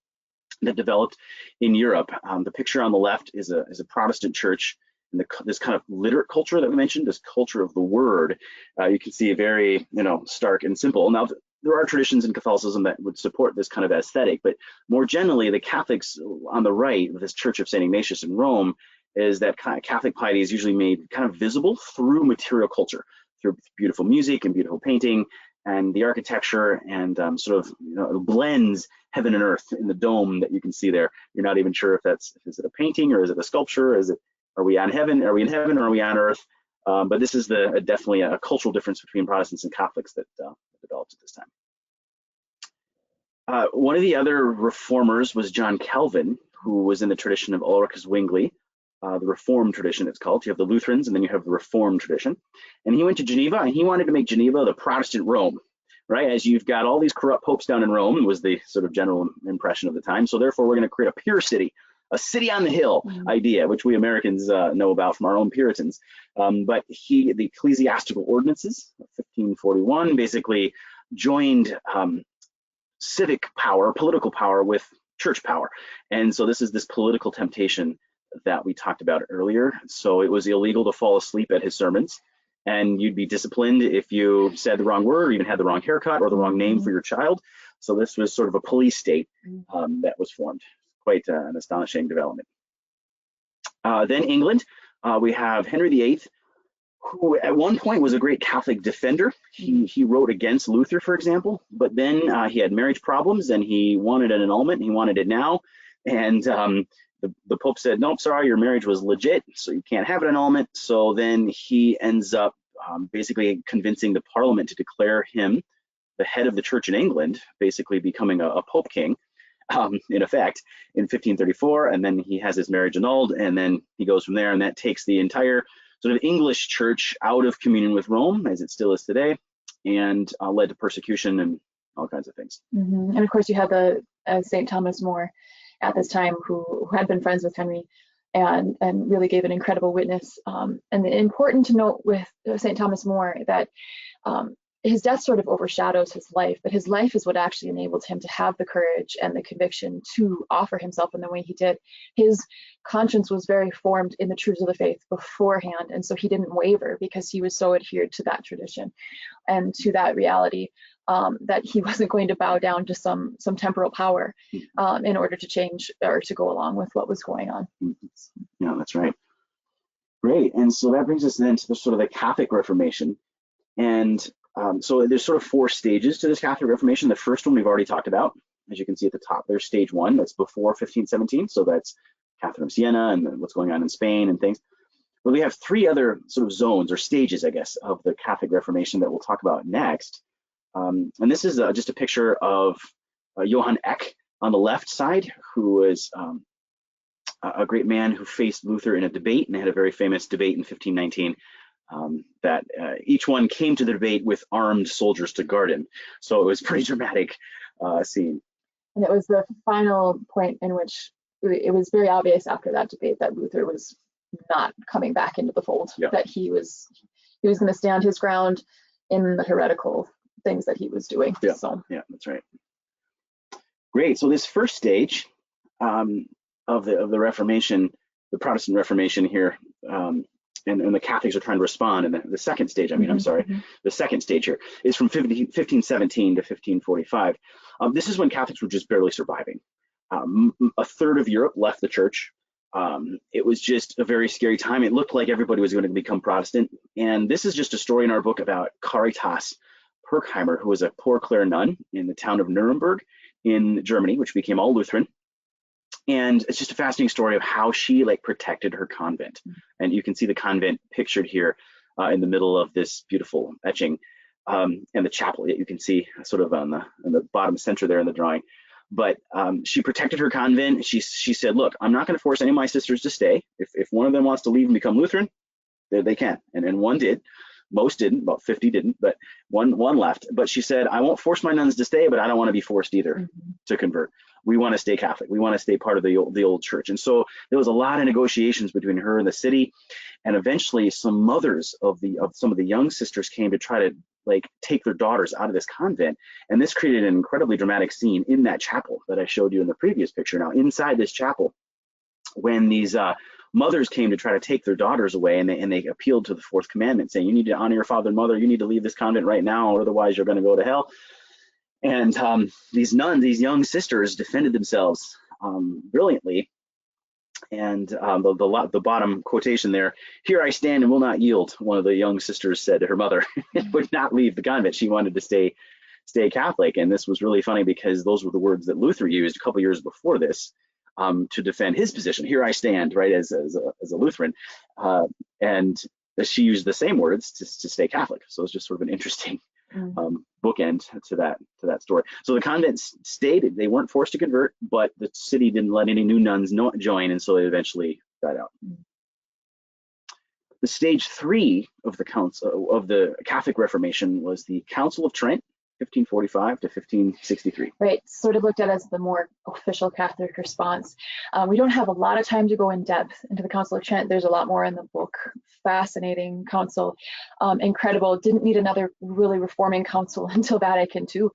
that developed in Europe. The picture on the left is a Protestant church, and this kind of literate culture that we mentioned, this culture of the word, you can see very, stark and simple. Now, there are traditions in Catholicism that would support this kind of aesthetic, but more generally, the Catholics on the right, this Church of St. Ignatius in Rome, is that kind of Catholic piety is usually made kind of visible through material culture, through beautiful music and beautiful painting, and the architecture, and sort of it blends heaven and earth in the dome that you can see there. You're not even sure if is it a painting or is it a sculpture? Are we in heaven or are we on earth? But this is definitely a cultural difference between Protestants and Catholics that developed at this time. One of the other reformers was John Calvin, who was in the tradition of Ulrich Zwingli, the Reformed tradition it's called. You have the Lutherans, and then you have the Reformed tradition. And he went to Geneva, and he wanted to make Geneva the Protestant Rome, right? As you've got all these corrupt popes down in Rome, was the sort of general impression of the time. So therefore, we're going to create a pure city, a city on the hill idea, which we Americans know about from our own Puritans. But the ecclesiastical ordinances of 1541 basically joined civic power, political power, with church power. And so this is this political temptation that we talked about earlier. So it was illegal to fall asleep at his sermons, and you'd be disciplined if you said the wrong word, or even had the wrong haircut, or the wrong name for your child. So this was sort of a police state that was formed. Quite an astonishing development. Then England, we have Henry VIII, who at one point was a great Catholic defender. He wrote against Luther, for example, but then he had marriage problems, and he wanted an annulment. He wanted it now, and the Pope said, nope, sorry, your marriage was legit, so you can't have an annulment. So then he ends up basically convincing the Parliament to declare him the head of the church in England, basically becoming a Pope King, in effect, in 1534. And then he has his marriage annulled, and then he goes from there, and that takes the entire sort of English church out of communion with Rome, as it still is today, and led to persecution and all kinds of things. And of course, you have the St. Thomas More at this time, who had been friends with Henry, and really gave an incredible witness. And important to note with St. Thomas More that his death sort of overshadows his life, but his life is what actually enabled him to have the courage and the conviction to offer himself in the way he did. His conscience was very formed in the truths of the faith beforehand, and so he didn't waver because he was so adhered to that tradition and to that reality, that he wasn't going to bow down to some temporal power in order to change or to go along with what was going on. Yeah, that's right. Great. And so that brings us then to the sort of the Catholic Reformation. And so there's sort of 4 stages to this Catholic Reformation. The first one we've already talked about, as you can see at the top. There's stage 1, that's before 1517. So that's Catherine of Siena and what's going on in Spain and things. But we have 3 other sort of zones or stages, I guess, of the Catholic Reformation that we'll talk about next. And this is just a picture of Johann Eck on the left side, who is a great man who faced Luther in a debate, and they had a very famous debate in 1519. That each one came to the debate with armed soldiers to guard him. So it was a pretty dramatic scene. And it was the final point in which it was very obvious after that debate that Luther was not coming back into the fold, that he was going to stand his ground in the heretical things that he was doing. Yeah, so. Yeah, that's right. Great. So this first stage of the Reformation, the Protestant Reformation here, and the Catholics are trying to respond. And the second stage, the second stage here is from 1517 to 1545. This is when Catholics were just barely surviving. A third of Europe left the church. It was just a very scary time. It looked like everybody was going to become Protestant. And this is just a story in our book about Caritas Pirkheimer, who was a Poor Clare nun in the town of Nuremberg in Germany, which became all Lutheran. And it's just a fascinating story of how she protected her convent. And you can see the convent pictured here in the middle of this beautiful etching. and the chapel that you can see sort of on the bottom center there in the drawing. But she protected her convent. She said, look, I'm not going to force any of my sisters to stay. If one of them wants to leave and become Lutheran, they can. And one did. Most didn't, about 50 didn't, but one left. But she said, I won't force my nuns to stay, but I don't want to be forced either to convert. We want to stay Catholic. We want to stay part of the old church. And so there was a lot of negotiations between her and the city. And eventually some mothers of some of the young sisters came to try to like take their daughters out of this convent. And this created an incredibly dramatic scene in that chapel that I showed you in the previous picture. Now inside this chapel, when these mothers came to try to take their daughters away, and they appealed to the fourth commandment, saying, you need to honor your father and mother, you need to leave this convent right now, or otherwise you're going to go to hell. And these nuns, these young sisters, defended themselves brilliantly. And the bottom quotation there, here I stand and will not yield, one of the young sisters said to her mother, and would not leave the convent. She wanted to stay Catholic. And this was really funny because those were the words that Luther used a couple years before this to defend his position. Here I stand, right, as a Lutheran. And she used the same words to stay Catholic. So it's just sort of an interesting bookend to that story. So the convent stayed. They weren't forced to convert, but the city didn't let any new nuns join, and so they eventually died out. The stage 3 of the Catholic Reformation was the Council of Trent, 1545 to 1563. Right, sort of looked at as the more official Catholic response. We don't have a lot of time to go in depth into the Council of Trent. There's a lot more in the book. Fascinating council, incredible. Didn't need another really reforming council until Vatican II.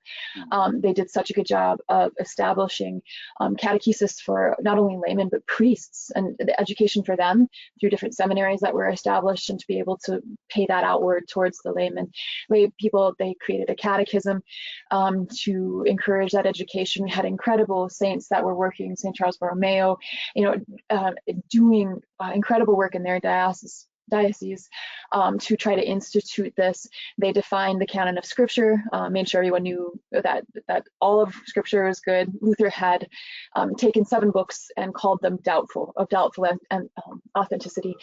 They did such a good job of establishing catechesis for not only laymen but priests, and the education for them through different seminaries that were established, and to be able to pay that outward towards the laymen. Lay people, they created a catechism to encourage that education. We had incredible saints that were working, St. Charles Borromeo, doing incredible work in their diocese to try to institute this. They defined the canon of Scripture, made sure everyone knew that all of Scripture is good. Luther had taken 7 books and called them doubtful and authenticity.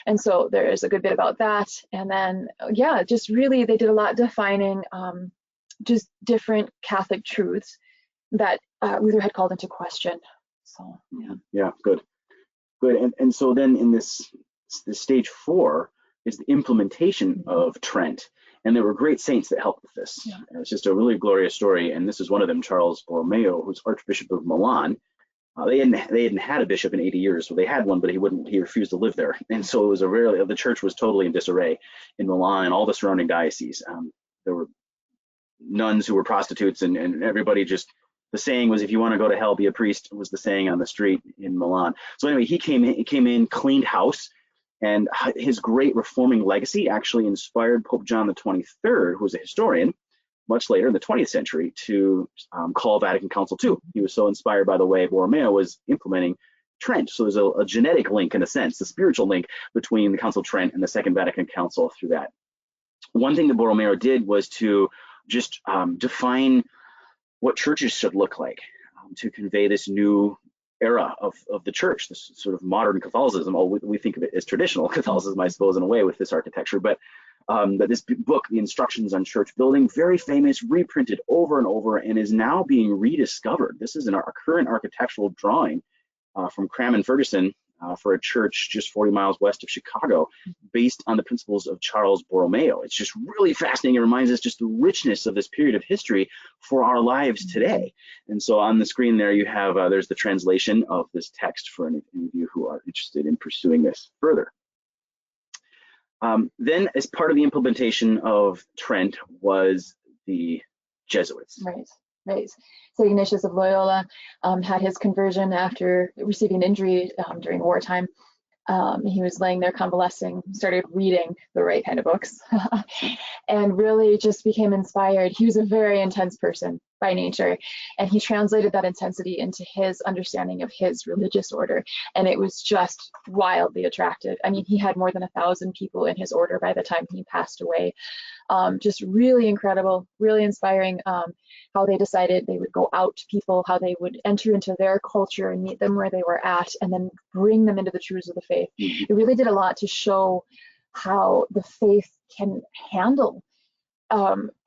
And so there's a good bit about that. And then, yeah, just really they did a lot defining just different Catholic truths that Luther had called into question. So yeah, good. And so then in this stage 4 is the implementation of Trent, and there were great saints that helped with this. It's just a really glorious story, and this is one of them, Charles Borromeo, who's Archbishop of Milan. They hadn't had a bishop in 80 years, so they had one, but he refused to live there, and so it was the church was totally in disarray in Milan and all the surrounding dioceses. There were nuns who were prostitutes, and everybody just, the saying was, if you want to go to hell, be a priest, was the saying on the street in Milan. So anyway, he came in, cleaned house, and his great reforming legacy actually inspired Pope John the 23rd, who was a historian, much later in the 20th century, to call Vatican Council II. He was so inspired by the way Borromeo was implementing Trent. So there's a genetic link, in a sense, the spiritual link between the Council of Trent and the Second Vatican Council through that. One thing that Borromeo did was to just define what churches should look like, to convey this new era of the church, this sort of modern Catholicism. We think of it as traditional Catholicism, I suppose, in a way, with this architecture. But this book, The Instructions on Church Building, very famous, reprinted over and over, and is now being rediscovered. This is our current architectural drawing from Cram and Ferguson for a church just 40 miles west of Chicago, based on the principles of Charles Borromeo. It's just really fascinating. It reminds us just the richness of this period of history for our lives today. And so on the screen there you have, there's the translation of this text for any of you who are interested in pursuing this further. Then, as part of the implementation of Trent, was the Jesuits. Right. So Ignatius of Loyola had his conversion after receiving an injury during wartime. He was laying there convalescing, started reading the right kind of books, and really just became inspired. He was a very intense person by nature, and he translated that intensity into his understanding of his religious order, and it was just wildly attractive. I mean, he had more than 1,000 people in his order by the time he passed away. Just really incredible, really inspiring, how they decided they would go out to people, how they would enter into their culture and meet them where they were at, and then bring them into the truths of the faith. It really did a lot to show how the faith can handle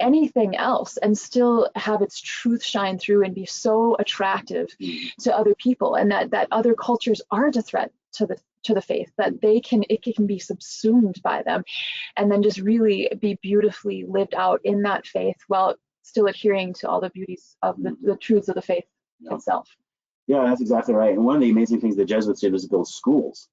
anything else and still have its truth shine through and be so attractive to other people, and that other cultures aren't a threat to the faith, that it can be subsumed by them, and then just really be beautifully lived out in that faith while still adhering to all the beauties of the truths of the faith itself. Yeah, that's exactly right. And one of the amazing things the Jesuits did was build schools.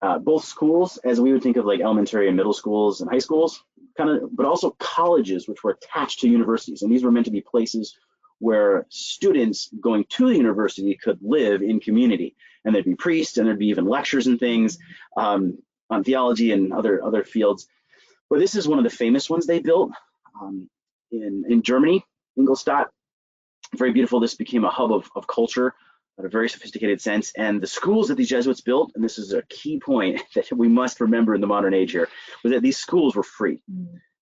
Both schools, as we would think of like elementary and middle schools and high schools, but also colleges, which were attached to universities. And these were meant to be places where students going to the university could live in community. And there'd be priests, and there'd be even lectures and things on theology and other fields. But this is one of the famous ones they built in Germany, Ingolstadt. Very beautiful. This became a hub of culture in a very sophisticated sense. And the schools that the Jesuits built, and this is a key point that we must remember in the modern age here, was that these schools were free.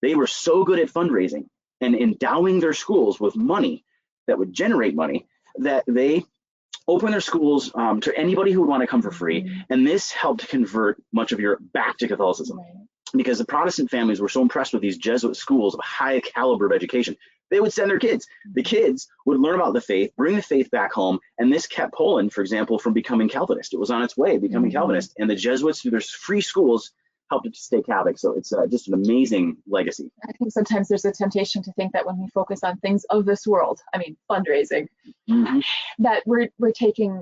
They were so good at fundraising and endowing their schools with money that would generate money that they opened their schools to anybody who would want to come for free. And this helped convert much of Europe back to Catholicism. Because the Protestant families were so impressed with these Jesuit schools of high caliber of education, they would send their kids. The kids would learn about the faith, bring the faith back home, and this kept Poland, for example, from becoming Calvinist. It was on its way becoming Calvinist, and the Jesuits, through their free schools, helped it to stay Catholic. So it's just an amazing legacy. I think sometimes there's a temptation to think that when we focus on things of this world, I mean fundraising, that we're taking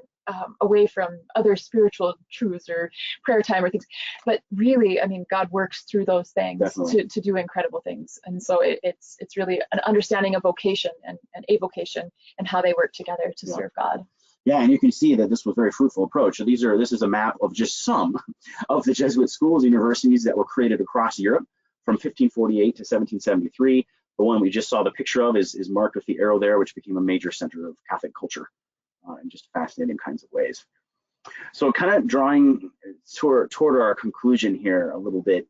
away from other spiritual truths or prayer time or things, but really, I mean, God works through those things to do incredible things, and so it's really an understanding of vocation and a vocation and how they work together to serve God. Yeah, and you can see that this was a very fruitful approach. So this is a map of just some of the Jesuit schools, universities that were created across Europe from 1548 to 1773. The one we just saw the picture of is marked with the arrow there, which became a major center of Catholic culture in just fascinating kinds of ways. So kind of drawing toward our conclusion here a little bit,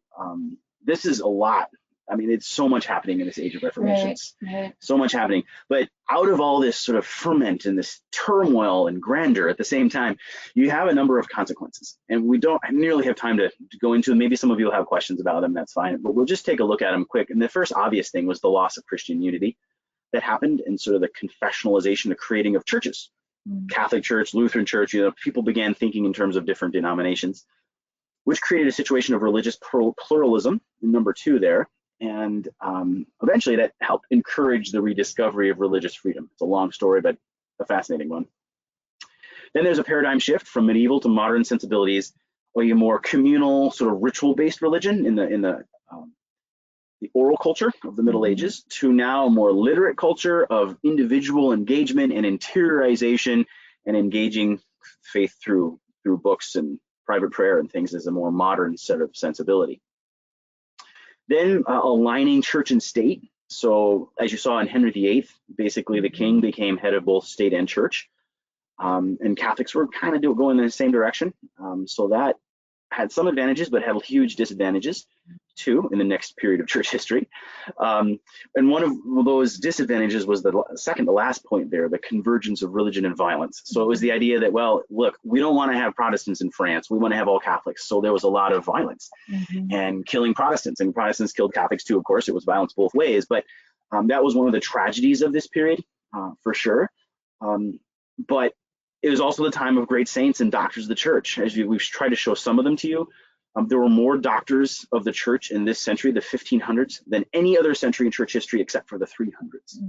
this is a lot. I mean, it's so much happening in this age of Reformations, so much happening. But out of all this sort of ferment and this turmoil and grandeur at the same time, you have a number of consequences. And we don't nearly have time to go into them. Maybe some of you will have questions about them, that's fine. But we'll just take a look at them quick. And the first obvious thing was the loss of Christian unity that happened, and sort of the confessionalization, the creating of churches. Catholic Church, Lutheran Church, people began thinking in terms of different denominations, which created a situation of religious pluralism, number two there. And eventually that helped encourage the rediscovery of religious freedom. It's a long story, but a fascinating one. Then there's a paradigm shift from medieval to modern sensibilities, or a more communal, sort of ritual-based religion in the oral culture of the Middle Ages, to now a more literate culture of individual engagement and interiorization and engaging faith through books and private prayer and things as a more modern set of sensibility. Then aligning church and state. So as you saw in Henry VIII, basically the king became head of both state and church. And Catholics were kind of going in the same direction. So that had some advantages, but had huge disadvantages too in the next period of church history. And one of those disadvantages was the second to last point there, the convergence of religion and violence. So it was the idea that, well, look, we don't want to have Protestants in France. We want to have all Catholics. So there was a lot of violence and killing Protestants, and Protestants killed Catholics too. Of course, it was violence both ways, but that was one of the tragedies of this period for sure. But it was also the time of great saints and doctors of the church. As we've tried to show some of them to you, there were more doctors of the church in this century, the 1500s, than any other century in church history except for the 300s.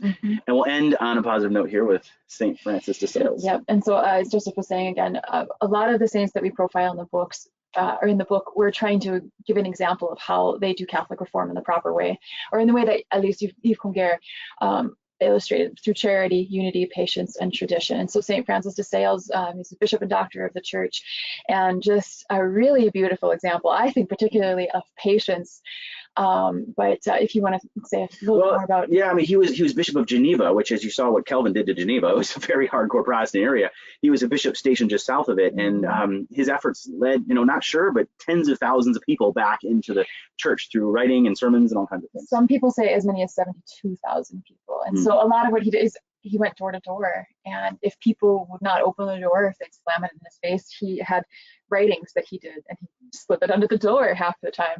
And we'll end on a positive note here with St. Francis de Sales. Yep, and so as Joseph was saying again, a lot of the saints that we profile in the books or in the book, we're trying to give an example of how they do Catholic reform in the proper way, or in the way that at least Yves Conguer illustrated, through charity, unity, patience, and tradition. And so St. Francis de Sales, he's a bishop and doctor of the church, and just a really beautiful example, I think, particularly of patience. But if you want to say a little bit more about. Yeah, I mean, he was Bishop of Geneva, which, as you saw what Calvin did to Geneva, it was a very hardcore Protestant area. He was a bishop stationed just south of it, and his efforts led, not sure, but tens of thousands of people back into the church through writing and sermons and all kinds of things. Some people say as many as 72,000 people. And so a lot of what he did is he went door to door, and if people would not open the door, if they'd slam it in his face, he had writings that he did, and he slip it under the door half the time,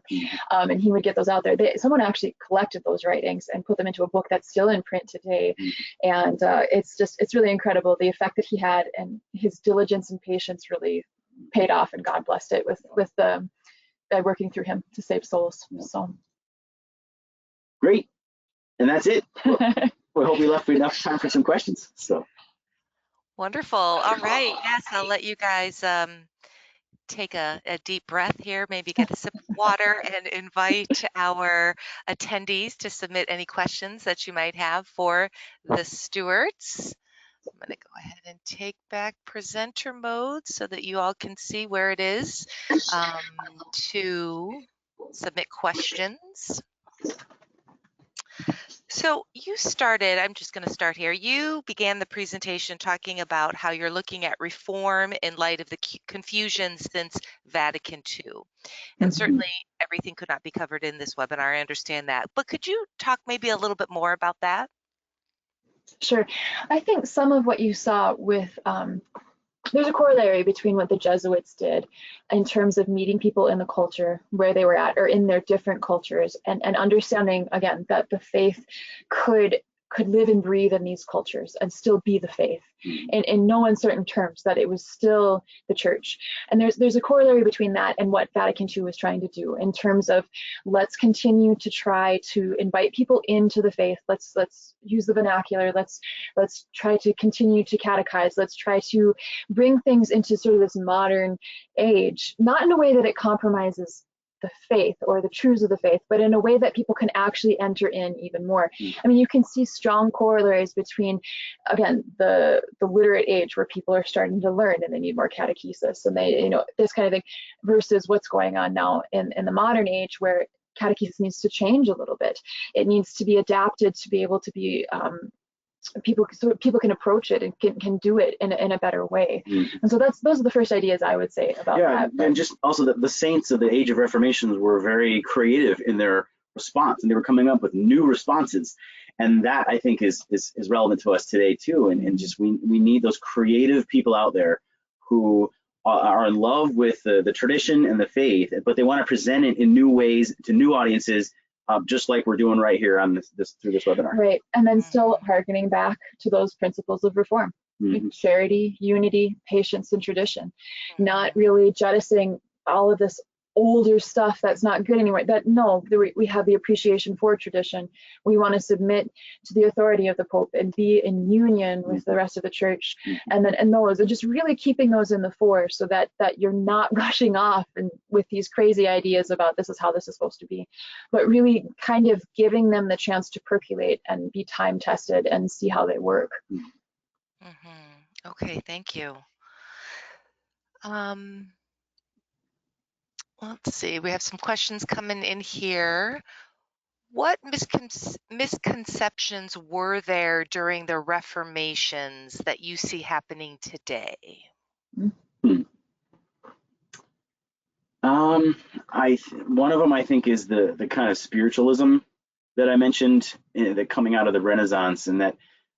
and he would get those out there. Someone actually collected those writings and put them into a book that's still in print today, and it's really incredible the effect that he had, and his diligence and patience really paid off, and God blessed it with by working through him to save souls. So great, and that's it. We hope we left enough time for some questions. So wonderful. All right. Yes, I'll let you guys take a deep breath here, maybe get a sip of water, and invite our attendees to submit any questions that you might have for the Stuarts. I'm going to go ahead and take back presenter mode so that you all can see where it is to submit questions. So you started, I'm just going to start here. You began the presentation talking about how you're looking at reform in light of the confusion since Vatican II. And certainly everything could not be covered in this webinar, I understand that. But could you talk maybe a little bit more about that? Sure. I think some of what you saw with there's a corollary between what the Jesuits did in terms of meeting people in the culture where they were at, or in their different cultures, and understanding, again, that the faith could live and breathe in these cultures and still be the faith, in no uncertain terms, that it was still the church. And there's a corollary between that and what Vatican II was trying to do in terms of, let's continue to try to invite people into the faith. Let's use the vernacular. Let's try to continue to catechize. Let's try to bring things into sort of this modern age, not in a way that it compromises the faith or the truths of the faith, but in a way that people can actually enter in even more. I mean, you can see strong corollaries between, again, the literate age, where people are starting to learn and they need more catechesis, and they, this kind of thing, versus what's going on now in the modern age, where catechesis needs to change a little bit. It needs to be adapted to be able to be people can approach it and can do it in a better way. And so those are the first ideas I would say about that. And just also the saints of the Age of Reformations were very creative in their response, and they were coming up with new responses, and that I think is relevant to us today too. And just we need those creative people out there who are in love with the tradition and the faith, but they want to present it in new ways to new audiences, just like we're doing right here on this through this webinar. Right, and then still harkening back to those principles of reform: charity, unity, patience, and tradition. Not really jettisoning all of this older stuff that's not good anymore. We have the appreciation for tradition. We want to submit to the authority of the Pope and be in union with the rest of the church, and just really keeping those in the fore, so that you're not rushing off and with these crazy ideas about this is how this is supposed to be, but really kind of giving them the chance to percolate and be time tested and see how they work. Okay, thank you. Let's see, we have some questions coming in here. What misconceptions were there during the Reformations that you see happening today? One of them, I think, is the kind of spiritualism that I mentioned, that coming out of the Renaissance, and that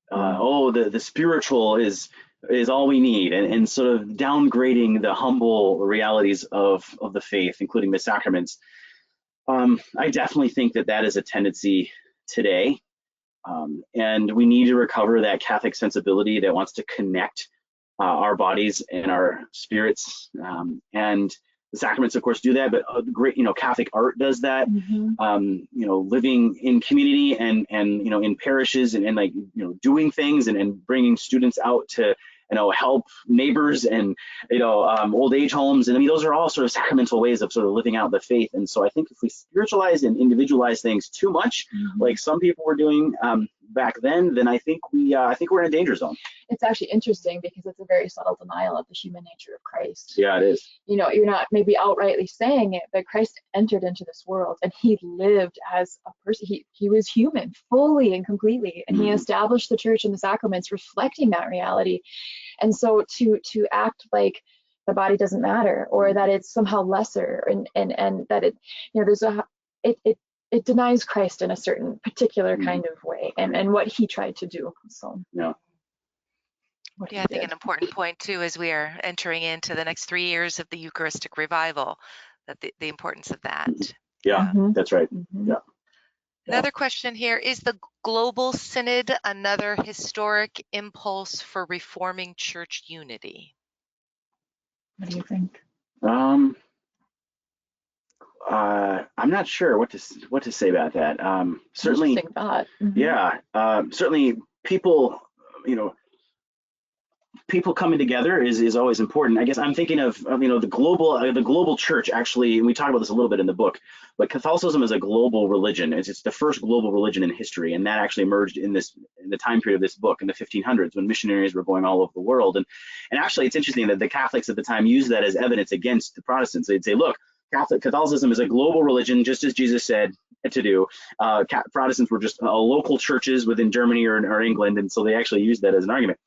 the spiritual is all we need, and sort of downgrading the humble realities of the faith, including the sacraments. I definitely think that is a tendency today, and we need to recover that Catholic sensibility that wants to connect our bodies and our spirits, and the sacraments, of course, do that, but great, Catholic art does that. Living in community and in parishes and like, doing things and bringing students out to, help neighbors and, old age homes. And I mean, those are all sort of sacramental ways of sort of living out the faith. And so I think if we spiritualize and individualize things too much, like some people were doing back then I think we're in a danger zone. It's actually interesting because it's a very subtle denial of the human nature of Christ. Yeah, it is. You're not maybe outrightly saying it, but Christ entered into this world and he lived as a person. He was human fully and completely, and he established the church and the sacraments reflecting that reality. And so to act like the body doesn't matter, or that it's somehow lesser, and that it, there's it denies Christ in a certain particular kind of way, and what he tried to do. So Yeah. I think an important point too, as we are entering into the next 3 years of the Eucharistic revival, that the importance of that. Yeah, that's right. Yeah. Another question here, is the global synod another historic impulse for reforming church unity? What do you think? I'm not sure what to say about that. Certainly, Interesting thought. yeah. Certainly, people, people coming together is always important. I guess I'm thinking of the global church actually, and we talk about this a little bit in the book, but Catholicism is a global religion. It's the first global religion in history, and that actually emerged in the time period of this book in the 1500s when missionaries were going all over the world. And actually, it's interesting that the Catholics at the time used that as evidence against the Protestants. They'd say, look, Catholicism is a global religion, just as Jesus said to do. Protestants were just local churches within Germany or England, and so they actually used that as an argument.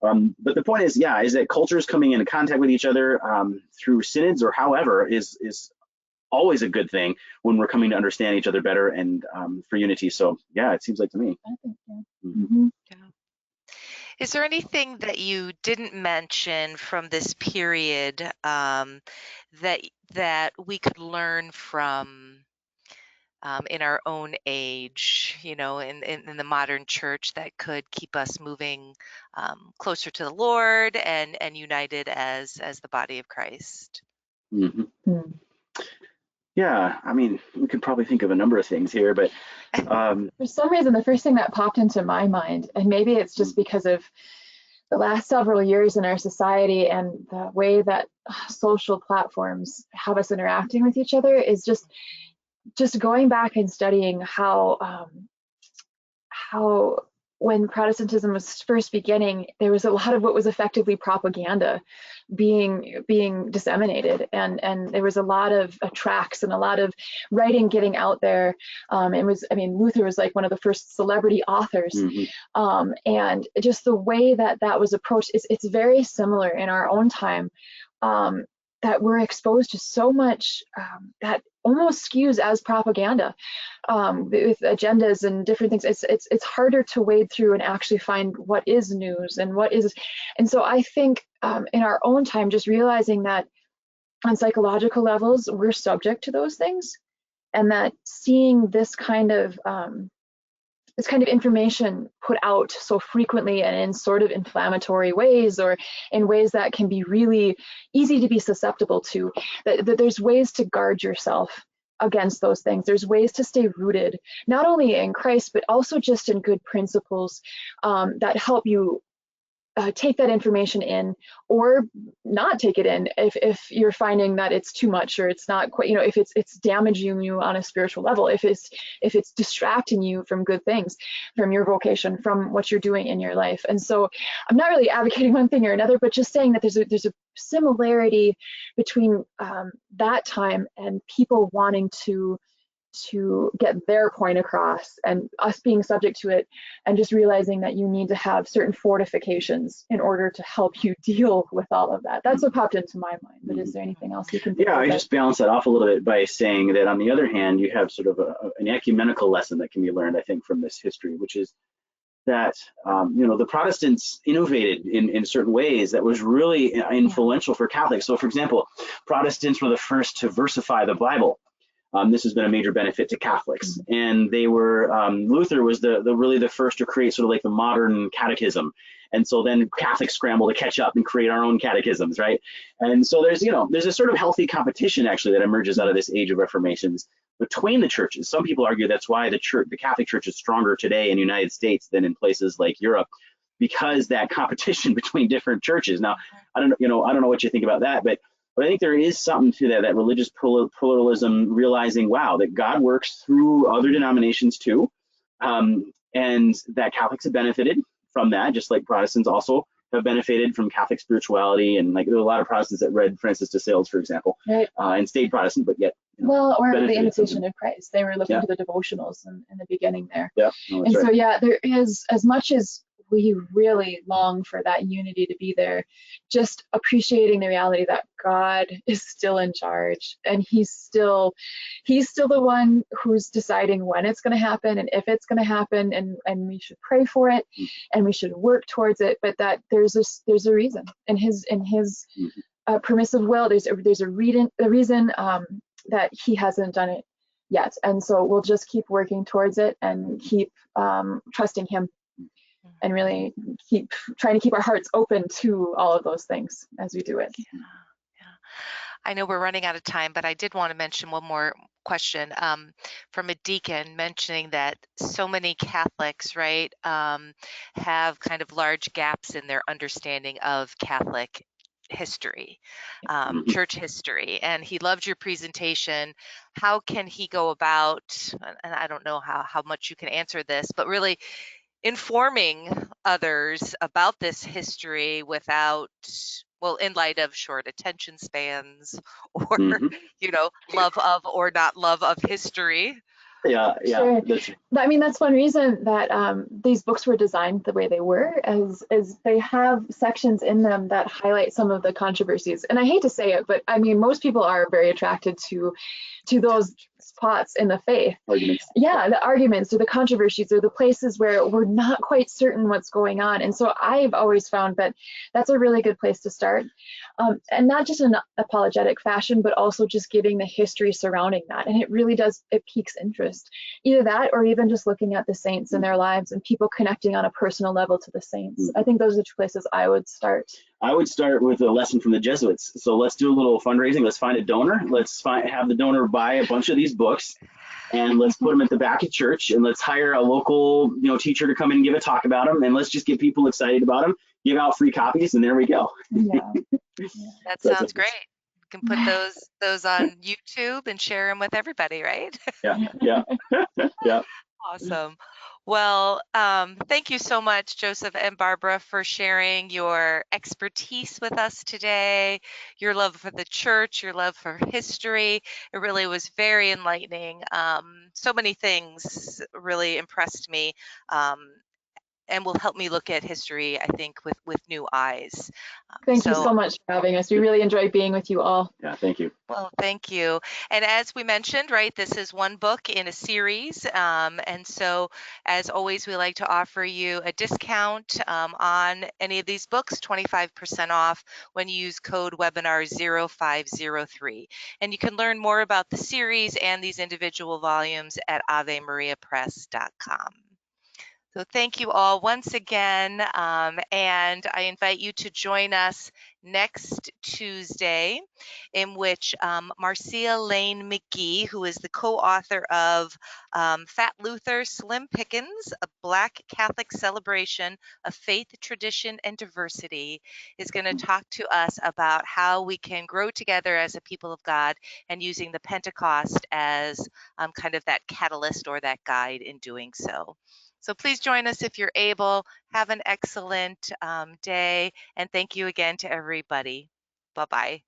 But the point is, is that cultures coming into contact with each other through synods or however is always a good thing when we're coming to understand each other better and for unity. So yeah, it seems like to me. I think so. Yeah. Is there anything that you didn't mention from this period that we could learn from in our own age, in the modern church, that could keep us moving closer to the Lord and united as the body of Christ? Yeah, I mean, we could probably think of a number of things here, but for some reason, the first thing that popped into my mind, and maybe it's just because of the last several years in our society and the way that social platforms have us interacting with each other, is just going back and studying how when Protestantism was first beginning, there was a lot of what was effectively propaganda being disseminated, and there was a lot of tracts and a lot of writing getting out there. Luther was like one of the first celebrity authors, and just the way that was approached, it's very similar in our own time, that we're exposed to so much that almost skews as propaganda, with agendas and different things. It's harder to wade through and actually find what is news and what is. And so I think in our own time, just realizing that on psychological levels, we're subject to those things, and that seeing this kind of information put out so frequently and in sort of inflammatory ways, or in ways that can be really easy to be susceptible to, that there's ways to guard yourself against those things. There's ways to stay rooted, not only in Christ, but also just in good principles that help you take that information in, or not take it in if you're finding that it's too much, or it's not quite, if it's damaging you on a spiritual level, if it's distracting you from good things, from your vocation, from what you're doing in your life. And so I'm not really advocating one thing or another, but just saying that there's a similarity between that time and people wanting to get their point across, and us being subject to it, and just realizing that you need to have certain fortifications in order to help you deal with all of that. That's what popped into my mind. But is there anything else you can think of? I just balance that off a little bit by saying that on the other hand, you have sort of an ecumenical lesson that can be learned, I think, from this history, which is that the Protestants innovated in certain ways that was really influential for Catholics. So for example, Protestants were the first to versify the Bible. This has been a major benefit to Catholics, and they were Luther was really the first to create sort of like the modern catechism, and so then Catholics scramble to catch up and create our own catechisms, right? And so there's a sort of healthy competition actually that emerges out of this age of reformations between the churches. Some people argue that's why the Catholic Church is stronger today in the United States than in places like Europe, because that competition between different churches. Now, I don't know what you think about that, but I think there is something to that religious pluralism, realizing, wow, that God works through other denominations too, and that Catholics have benefited from that, just like Protestants also have benefited from Catholic spirituality. And like there are a lot of Protestants that read Francis de Sales, for example, right, and stayed Protestant, but yet or the Imitation of Christ. They were looking to the devotionals in the beginning there. Yeah, and right. So there is, as much as we really long for that unity to be there, just appreciating the reality that God is still in charge, and he's still the one who's deciding when it's going to happen and if it's going to happen, and we should pray for it and we should work towards it, but that there's a reason in his permissive will. There's a reason that he hasn't done it yet, and so we'll just keep working towards it and keep trusting him, and really keep trying to keep our hearts open to all of those things as we do it. Yeah. I know we're running out of time, but I did want to mention one more question from a deacon mentioning that so many Catholics, right, have kind of large gaps in their understanding of Catholic history, church history, and he loved your presentation. How can he go about, and I don't know how much you can answer this, but really informing others about this history without, well, in light of short attention spans or, love of or not love of history? Yeah. Sure. I mean, that's one reason that these books were designed the way they were, as they have sections in them that highlight some of the controversies. And I hate to say it, but I mean, most people are very attracted to those spots in the faith. Arguments. Yeah, the arguments or the controversies or the places where we're not quite certain what's going on. And so I've always found that that's a really good place to start. And not just in an apologetic fashion, but also just giving the history surrounding that. And it really does, it piques interest. Either that or even just looking at the saints and their lives and people connecting on a personal level to the saints. I think those are the two places I would start. I would start with a lesson from the Jesuits. So let's do a little fundraising. Let's find a donor. Let's have the donor buy a bunch of these books, and let's put them at the back of church, and let's hire a local, teacher to come in and give a talk about them, and let's just get people excited about them. Give out free copies, and there we go. Yeah. That sounds great. You can put those on YouTube and share them with everybody, right? Yeah. Awesome. Well, thank you so much, Joseph and Barbara, for sharing your expertise with us today, your love for the church, your love for history. It really was very enlightening. So many things really impressed me. And will help me look at history, I think, with new eyes. Thank you so much for having us. We really enjoyed being with you all. Yeah, thank you. Well, thank you. And as we mentioned, right, this is one book in a series. And so, as always, we like to offer you a discount on any of these books, 25% off when you use code webinar 0503. And you can learn more about the series and these individual volumes at avemariapress.com. So thank you all once again, and I invite you to join us next Tuesday, in which Marcia Lane McGee, who is the co-author of Fat Luther, Slim Pickens, A Black Catholic Celebration of Faith, Tradition, and Diversity, is going to talk to us about how we can grow together as a people of God and using the Pentecost as kind of that catalyst or that guide in doing so. So please join us if you're able. Have an excellent day, and thank you again to everybody. Bye-bye.